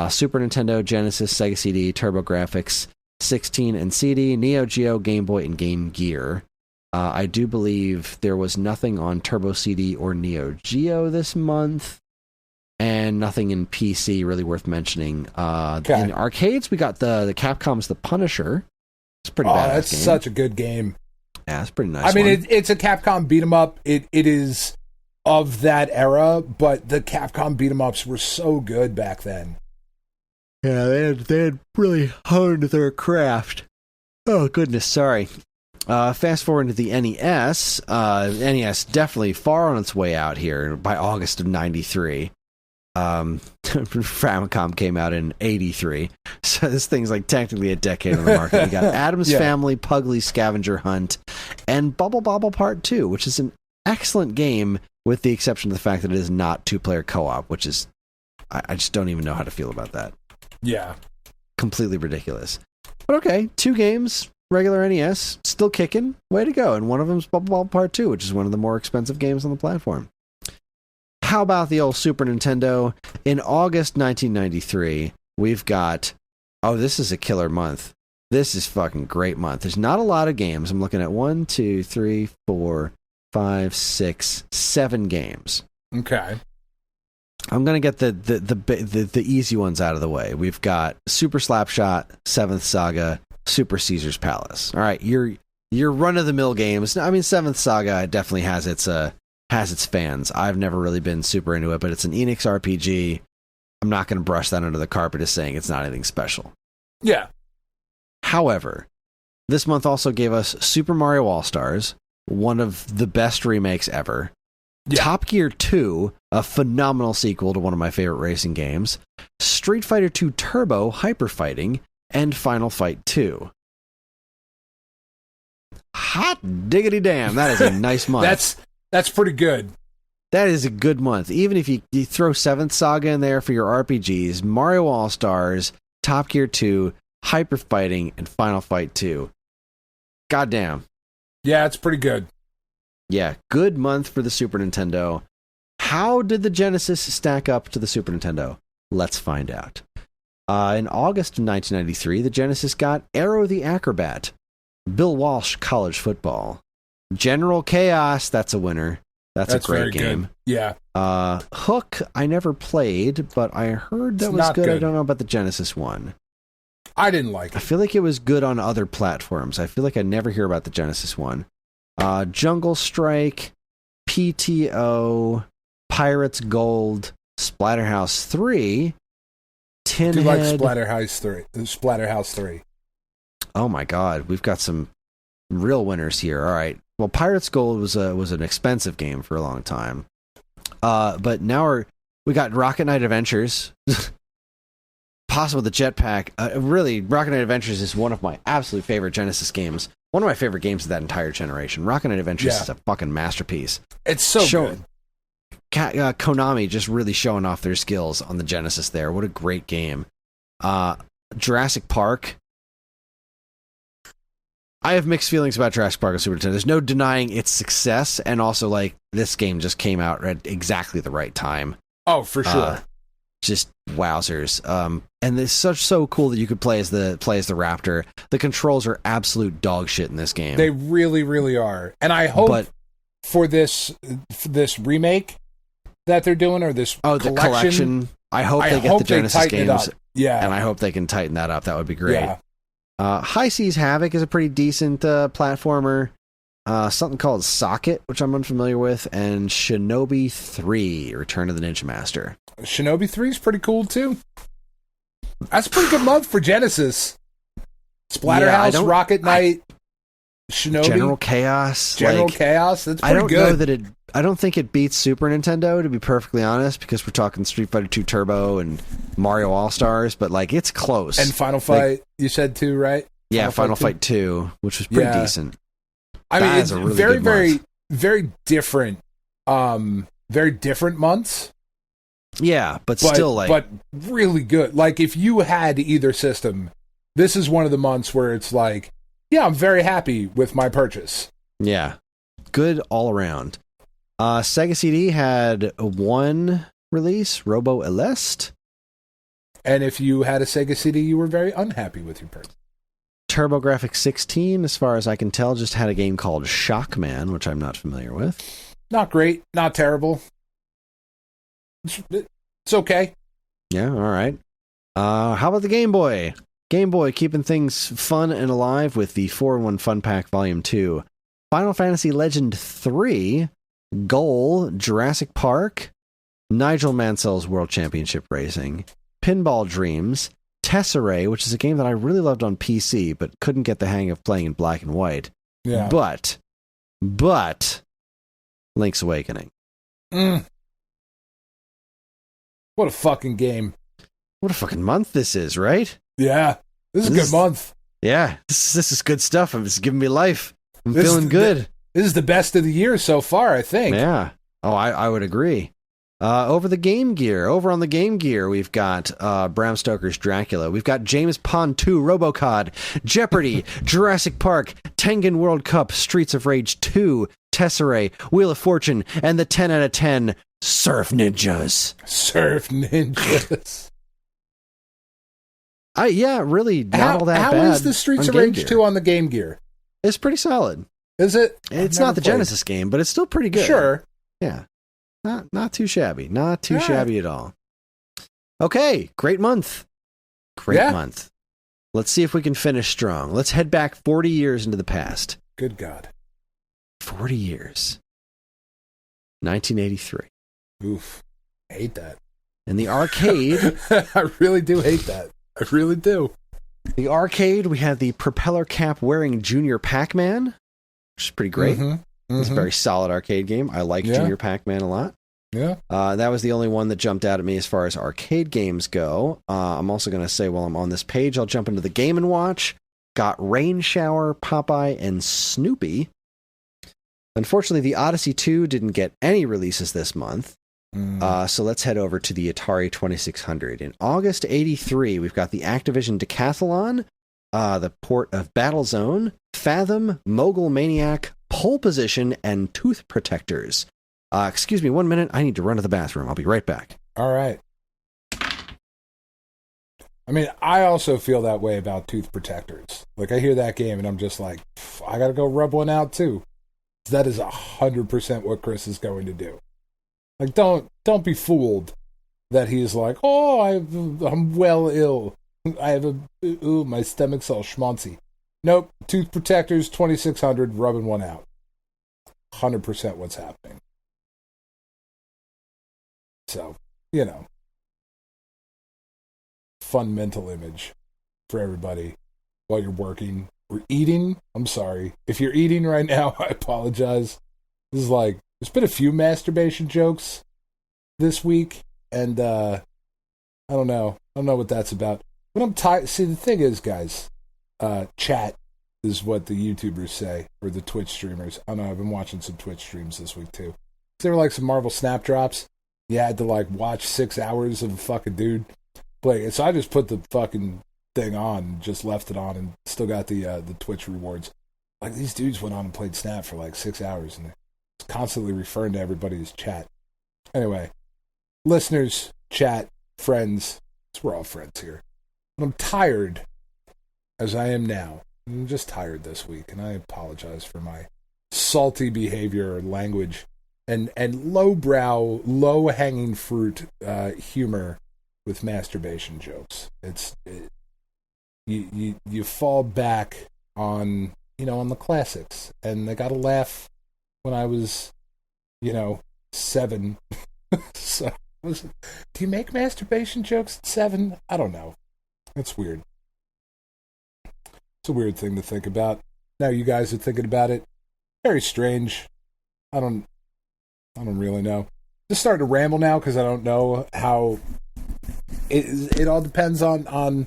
Super Nintendo, Genesis, Sega CD, TurboGrafx, 16 and CD, Neo Geo, Game Boy, and Game Gear. I do believe there was nothing on Turbo CD or Neo Geo this month, and nothing in PC really worth mentioning. In arcades, we got the Capcom's The Punisher. It's a pretty badass that's game. such a good game. Yeah, it's pretty nice. I mean, it's a Capcom beat 'em up. It is of that era, but the Capcom beat 'em ups were so good back then. Yeah, they had really honed their craft. Oh, goodness, sorry. Fast forward to the NES. NES definitely far on its way out here by August of 93. Famicom came out in 83. So this thing's technically a decade on the market. We got Addams Family, Pugly Scavenger Hunt, and Bubble Bobble Part 2, which is an excellent game with the exception of the fact that it is not two-player co-op, which is... I just don't even know how to feel about that. Yeah. Completely ridiculous. But okay, 2 games, regular NES, still kicking, way to go. And one of them's Bubble Bobble Part 2, which is one of the more expensive games on the platform. How about the old Super Nintendo? In August 1993, we've got... Oh, this is a killer month. This is fucking great month. There's not a lot of games. I'm looking at 1, 2, 3, 4, 5, 6, 7 games. Okay. I'm gonna get the easy ones out of the way. We've got Super Slapshot, Seventh Saga, Super Caesar's Palace. All right, your run of the mill games. I mean, Seventh Saga definitely has its fans. I've never really been super into it, but it's an Enix RPG. I'm not going to brush that under the carpet as saying it's not anything special. Yeah. However, this month also gave us Super Mario All-Stars, one of the best remakes ever. Yeah. Top Gear 2, a phenomenal sequel to one of my favorite racing games. Street Fighter 2 Turbo Hyper Fighting, and Final Fight 2. Hot diggity damn, that is a nice month. That's pretty good. That is a good month. Even if you throw Seventh Saga in there for your RPGs, Mario All-Stars, Top Gear 2, Hyper Fighting, and Final Fight 2. Goddamn. Yeah, it's pretty good. Yeah, good month for the Super Nintendo. How did the Genesis stack up to the Super Nintendo? Let's find out. In August of 1993, the Genesis got Arrow the Acrobat, Bill Walsh College Football, General Chaos, that's a winner. That's a great game. Good. Yeah. Hook, I never played, but I heard that was good. I don't know about the Genesis one. I didn't like it. I feel like it was good on other platforms. I feel like I never hear about the Genesis one. Jungle Strike, PTO, Pirates Gold, Splatterhouse 3, Tin Head. I do like Splatterhouse 3. Oh my god, we've got some real winners here. All right. Well, Pirates Gold was an expensive game for a long time. But now we got Rocket Knight Adventures. Possible the Jetpack. Really, Rocket Knight Adventures is one of my absolute favorite Genesis games. One of my favorite games of that entire generation. Rocket Knight Adventures is a fucking masterpiece. It's so good. Konami just really showing off their skills on the Genesis there. What a great game. Jurassic Park. I have mixed feelings about Jurassic Park on Super Nintendo. There's no denying its success, and also, like, this game just came out at exactly the right time. Oh, for sure. Just wowzers. And it's so cool that you could play as the Raptor. The controls are absolute dog shit in this game. They really, really are. And I hope for this remake that they're doing, or this the collection. I hope they get the Genesis games. Yeah. And I hope they can tighten that up. That would be great. Yeah. High Seas Havoc is a pretty decent platformer. Something called Socket, which I'm unfamiliar with, and Shinobi 3, Return of the Ninja Master. Shinobi 3 is pretty cool, too. That's a pretty good month for Genesis. Splatterhouse, Rocket Knight, Shinobi. General Chaos. Chaos, that's pretty good. I don't think it beats Super Nintendo, to be perfectly honest, because we're talking Street Fighter 2 Turbo and Mario All-Stars, but, like, it's close. And Final Fight, you said, too, right? Final Fight 2, which was pretty decent. I mean, it's really very different, very different months. Yeah, but still, like... But really good. Like, if you had either system, this is one of the months where it's like, yeah, I'm very happy with my purchase. Yeah. Good all around. Sega CD had one release, Robo Eleste. And if you had a Sega CD, you were very unhappy with your purchase. TurboGrafx 16, as far as I can tell, just had a game called Shockman, which I'm not familiar with. Not great, not terrible. It's okay. Yeah, all right. How about the Game Boy? Game Boy keeping things fun and alive with the 4-in-1 Fun Pack Volume 2. Final Fantasy Legend 3, Goal, Jurassic Park, Nigel Mansell's World Championship Racing, Pinball Dreams, Tesserae, which is a game that I really loved on PC, but couldn't get the hang of playing in black and white. Yeah. But, Link's Awakening. What a fucking game. What a fucking month this is, right? Yeah. This is a good month. Yeah. This is good stuff. It's giving me life. I'm feeling good. This is the best of the year so far, I think. Yeah. Oh, I would agree. Over on the Game Gear, we've got Bram Stoker's Dracula. We've got James Pond 2, Robocod, Jeopardy, Jurassic Park, Tengen World Cup, Streets of Rage 2, Tesserae, Wheel of Fortune, and the 10 out of 10 Surf Ninjas. Really not all that bad. How is the Streets of Rage 2 on the Game Gear? It's pretty solid. Is it? It's not the Genesis game, but it's still pretty good. Sure. Yeah. Not too shabby. Not too shabby at all. Okay, great month. Great month. Let's see if we can finish strong. Let's head back 40 years into the past. Good God. 40 years. 1983. Oof. I hate that. In the arcade... I really do hate that. I really do. The arcade, we had the propeller cap wearing Junior Pac-Man, which is pretty great. It's a very solid arcade game. I like Junior Pac-Man a lot. Yeah. That was the only one that jumped out at me as far as arcade games go. I'm also going to say while I'm on this page, I'll jump into the Game & Watch. Got Rain Shower, Popeye, and Snoopy. Unfortunately, the Odyssey 2 didn't get any releases this month. So let's head over to the Atari 2600. In August 83, we've got the Activision Decathlon, the port of Battlezone, Fathom, Mogul Maniac, Pole Position, and Tooth Protectors. Excuse me 1 minute. I need to run to the bathroom. I'll be right back. All right. I mean, I also feel that way about Tooth Protectors. Like, I hear that game and I'm just like, I gotta go rub one out too. That is 100% what Chris is going to do. Like, don't be fooled that he's like, oh, I'm well ill. I have my stomach's all schmoncy. Nope, Tooth Protectors, 2600, rubbing one out. 100% what's happening. So, fun mental image for everybody while you're working or eating. I'm sorry. If you're eating right now, I apologize. This is like, there's been a few masturbation jokes this week, and I don't know. I don't know what that's about. But I'm tired. See, the thing is, guys, chat is what the YouTubers say, or the Twitch streamers. I don't know, I've been watching some Twitch streams this week, too. There were like some Marvel Snap drops. You had to like watch 6 hours of a fucking dude play. So I just put the fucking thing on, just left it on, and still got the Twitch rewards. Like, these dudes went on and played Snap for like 6 hours, and they're constantly referring to everybody's chat. Anyway, listeners, chat, friends, we're all friends here. I'm tired, as I am now. I'm just tired this week, and I apologize for my salty behavior or language and lowbrow, low-hanging fruit humor with masturbation jokes. You fall back on, on the classics, and I got to laugh when I was, 7. So, do you make masturbation jokes at 7? I don't know. It's weird. It's a weird thing to think about. Now you guys are thinking about it. Very strange. I don't really know. Just starting to ramble now because I don't know how. It all depends on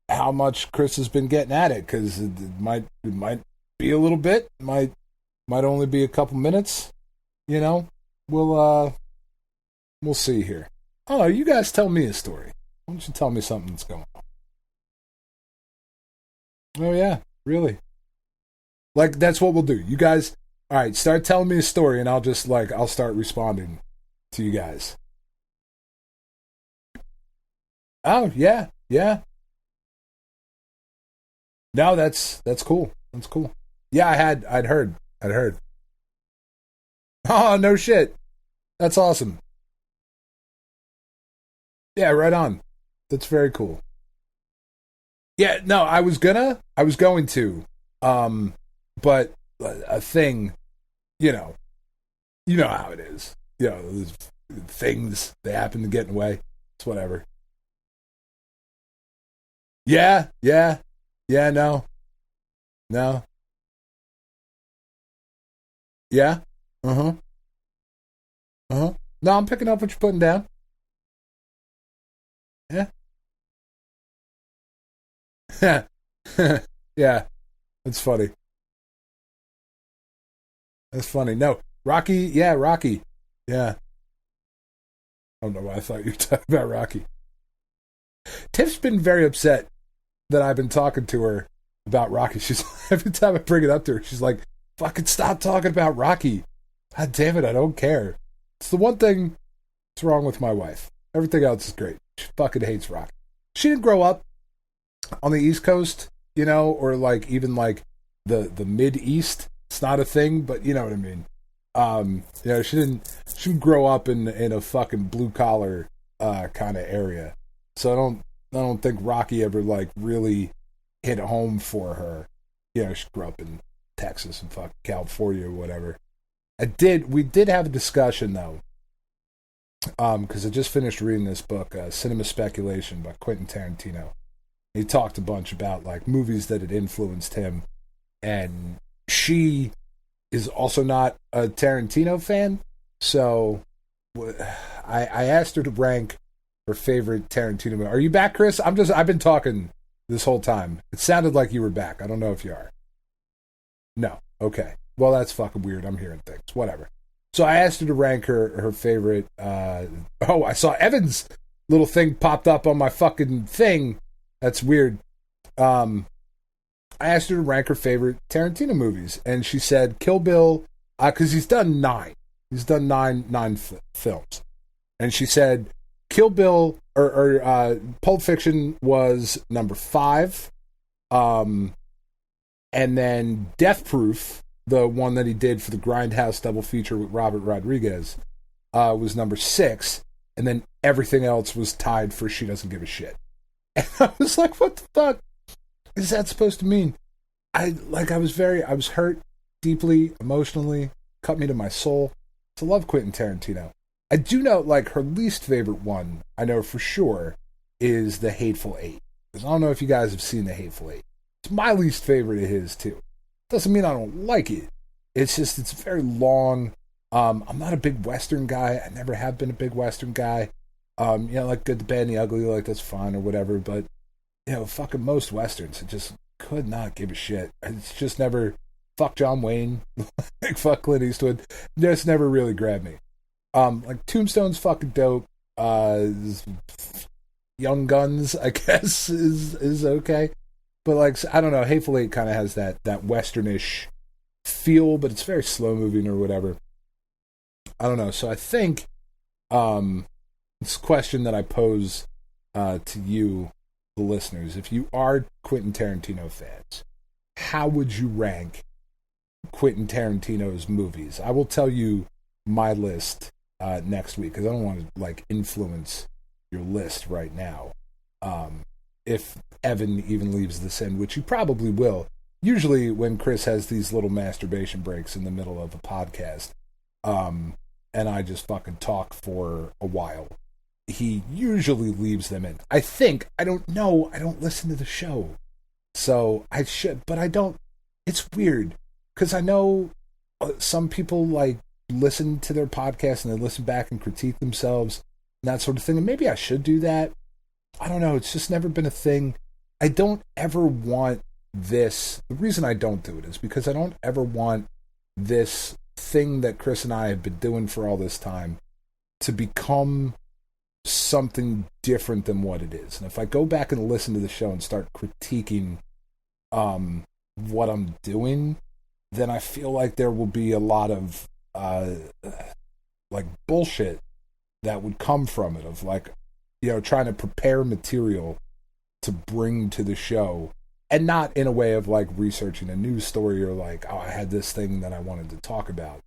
how much Kris has been getting at it, because it might be a little bit, might only be a couple minutes. We'll see here. Oh, you guys tell me a story. Why don't you tell me something that's going on? Oh yeah, really? Like, that's what we'll do. You guys, all right, start telling me a story, and I'll start responding to you guys. Oh yeah. No, that's cool. That's cool. Yeah, I'd heard. Oh, no shit. That's awesome. Yeah, right on. That's very cool. Yeah, no, I was going to, but a thing, you know how it is. Those things, they happen to get in the way. It's whatever. Yeah, no. Yeah, no, I'm picking up what you're putting down. Yeah. Yeah, that's funny. No, Rocky, yeah, Rocky. Yeah. I don't know why I thought you were talking about Rocky. Tiff's been very upset that I've been talking to her about Rocky. She's every time I bring it up to her, she's like, fucking stop talking about Rocky. God damn it, I don't care. It's the one thing that's wrong with my wife. Everything else is great. She fucking hates Rocky. She didn't grow up on the East Coast, or like even like the Mid-East. It's not a thing, but you know what I mean. She didn't grow up in a fucking blue collar kind of area. So I don't think Rocky ever like really hit home for her. She grew up in Texas and fucking California or whatever. We did have a discussion though. Because I just finished reading this book, Cinema Speculation by Quentin Tarantino. He talked a bunch about like movies that had influenced him, and she is also not a Tarantino fan. So I asked her to rank her favorite Tarantino movie. Are you back, Kris? I've been talking this whole time. It sounded like you were back. I don't know if you are. No. Okay. Well, that's fucking weird. I'm hearing things. Whatever. So I asked her to rank her favorite. I saw Evan's little thing popped up on my fucking thing. That's weird. I asked her to rank her favorite Tarantino movies, and she said Kill Bill, because he's done 9. He's done nine films, and she said Kill Bill or Pulp Fiction was number 5, and then Death Proof, the one that he did for the Grindhouse double feature with Robert Rodriguez, was number 6, and then everything else was tied for She Doesn't Give a Shit. And I was like, what the fuck is that supposed to mean? I was hurt deeply, emotionally, cut me to my soul. To love Quentin Tarantino. I do know, like, her least favorite one, I know for sure, is The Hateful Eight. Because I don't know if you guys have seen The Hateful Eight. It's my least favorite of his, too. Doesn't mean I don't like it. It's just, it's very long. I'm not a big Western guy. I never have been a big Western guy. Like Good, the Bad, and the Ugly, like, that's fine or whatever. But, fucking most Westerns, I just could not give a shit. It's just never fuck John Wayne, like fuck Clint Eastwood. Just never really grabbed me. Like Tombstone's fucking dope. Young Guns, I guess, is okay. But like, I don't know, Hateful Eight kind of has that westernish feel, but it's very slow moving or whatever. I don't know. So I think this question that I pose to you, the listeners, if you are Quentin Tarantino fans, how would you rank Quentin Tarantino's movies? I will tell you my list next week, because I don't want to like influence your list right now. If Evan even leaves this in, which he probably will. Usually when Chris has these little masturbation breaks in the middle of a podcast, and I just fucking talk for a while, he usually leaves them in. I think, I don't know, I don't listen to the show. So I should, but I don't. It's weird, because I know some people like listen to their podcast and they listen back and critique themselves and that sort of thing. And maybe I should do that. I don't know. It's just never been a thing. I don't ever want this. The reason I don't do it is because I don't ever want this thing that Chris and I have been doing for all this time to become something different than what it is. And if I go back and listen to the show and start critiquing what I'm doing, then I feel like there will be a lot of like bullshit that would come from it, of like, you know, trying to prepare material to bring to the show, and not in a way of like researching a news story or like, oh, I had this thing that I wanted to talk about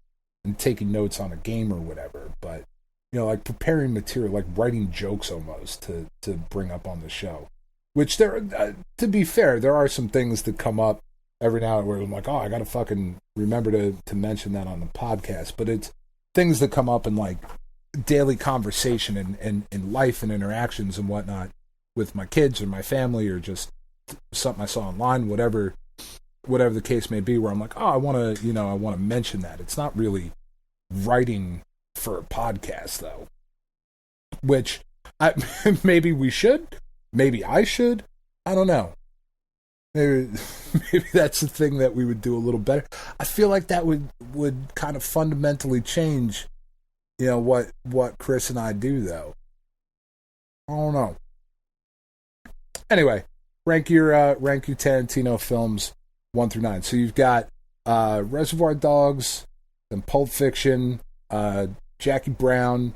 and taking notes on a game or whatever, but you know, like preparing material, like writing jokes almost to bring up on the show. Which there, to be fair, there are some things that come up every now and then where I'm like, oh, I gotta fucking remember to mention that on the podcast. But it's things that come up in like daily conversation and life and interactions and whatnot with my kids or my family, or just something I saw online, whatever the case may be, where I'm like, oh, I want to mention that. It's not really writing for a podcast though, which maybe we should, maybe I should, I don't know. Maybe that's the thing that we would do a little better. I feel like that would kind of fundamentally change, you know, what Chris and I do though. I don't know. Anyway, rank your Tarantino films 1 through 9. So you've got Reservoir Dogs, then Pulp Fiction, Jackie Brown,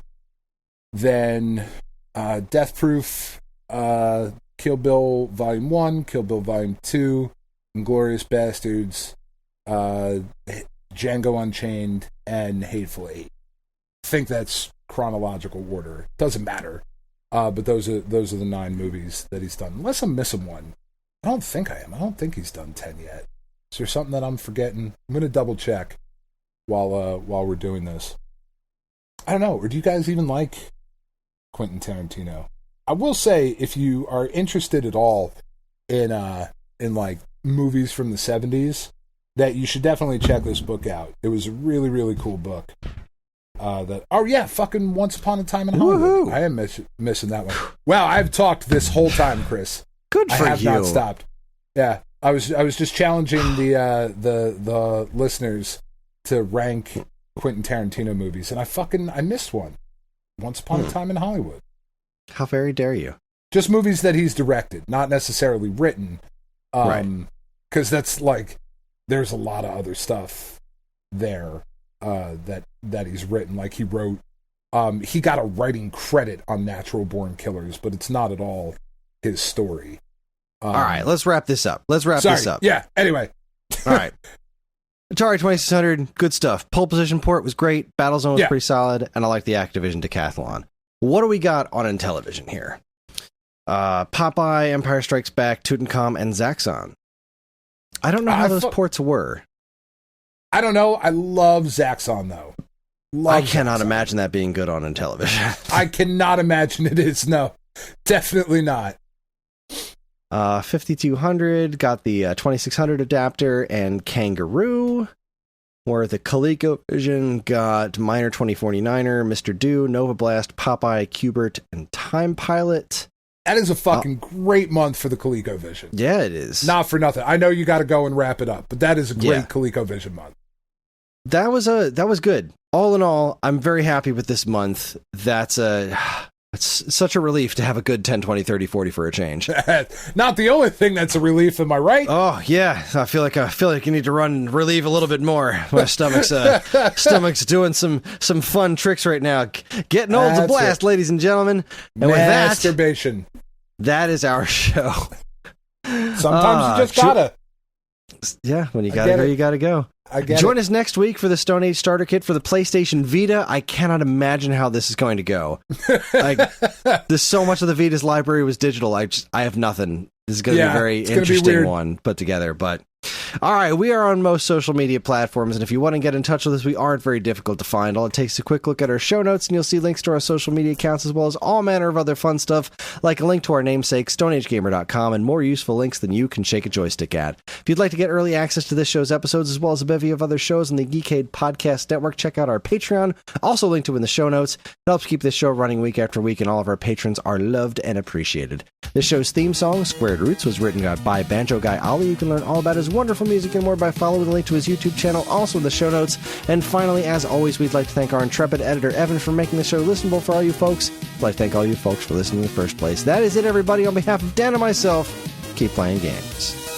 then Death Proof, Kill Bill Volume 1, Kill Bill Volume 2, Inglourious Bastards, Django Unchained, and Hateful Eight. I think that's chronological order. Doesn't matter. But those are the 9 movies that he's done. Unless I'm missing one. I don't think I am. I don't think he's done 10 yet. Is there something that I'm forgetting? I'm going to double check while we're doing this. I don't know. Or do you guys even like Quentin Tarantino? I will say, if you are interested at all in like movies from the 70s, that you should definitely check this book out. It was a really, really cool book. Fucking Once Upon a Time in Hollywood. Woo-hoo. I am missing that one. Wow, I've talked this whole time, Chris. Good for you. I have not stopped. Yeah, I was just challenging the listeners to rank Quentin Tarantino movies, and I missed one. Once Upon a Time in Hollywood. How very dare you? Just movies that he's directed, not necessarily written. Right. Because that's like, there's a lot of other stuff there that he's written. Like he wrote, he got a writing credit on Natural Born Killers, but it's not at all his story. All right, let's wrap this up. This up. Yeah, anyway. All right. Atari 2600, good stuff. Pole Position port was great. Battlezone was pretty solid, and I like the Activision Decathlon. What do we got on Intellivision here? Popeye, Empire Strikes Back, Tutankhamun, and Zaxxon. I don't know how those ports were. I don't know. I love Zaxxon, though. I cannot imagine that being good on Intellivision. I cannot imagine it is. No, definitely not. 5200 got the 2600 adapter and Kangaroo, where the ColecoVision got Miner 2049er, Mr. Do, Nova Blast, Popeye, Qbert, and Time Pilot. That is a fucking great month for the ColecoVision. Yeah, it is. Not for nothing. I know you got to go and wrap it up, but that is a great ColecoVision month. That was good. All in all, I'm very happy with this month. It's such a relief to have a good 10, 20, 30, 40 for a change. Not the only thing that's a relief, am I right? Oh yeah, I feel like you need to relieve a little bit more. My stomach's doing some fun tricks right now. Getting old's a blast, ladies and gentlemen. And masturbation. That is our show. Sometimes you just gotta. Yeah, when you gotta go, you gotta go. Join us next week for the Stone Age Starter Kit for the PlayStation Vita. I cannot imagine how this is going to go. There's so much of the Vita's library was digital. I have nothing. This is going to be a very interesting one put together. But all right, we are on most social media platforms, and if you want to get in touch with us, we aren't very difficult to find. All it takes is a quick look at our show notes, and you'll see links to our social media accounts, as well as all manner of other fun stuff, like a link to our namesake, StoneAgeGamer.com, and more useful links than you can shake a joystick at. If you'd like to get early access to this show's episodes, as well as a bevy of other shows on the Geekade Podcast Network, check out our Patreon, also linked to in the show notes. It helps keep this show running week after week, and all of our patrons are loved and appreciated. This show's theme song, Squared Roots, was written by Banjo Guy Ollie. You can learn all about his wonderful music and more by following the link to his YouTube channel, also in the show notes. And finally, as always, we'd like to thank our intrepid editor, Evan, for making the show listenable for all you folks. I'd like to thank all you folks for listening in the first place. That is it, everybody. On behalf of Dan and myself, keep playing games.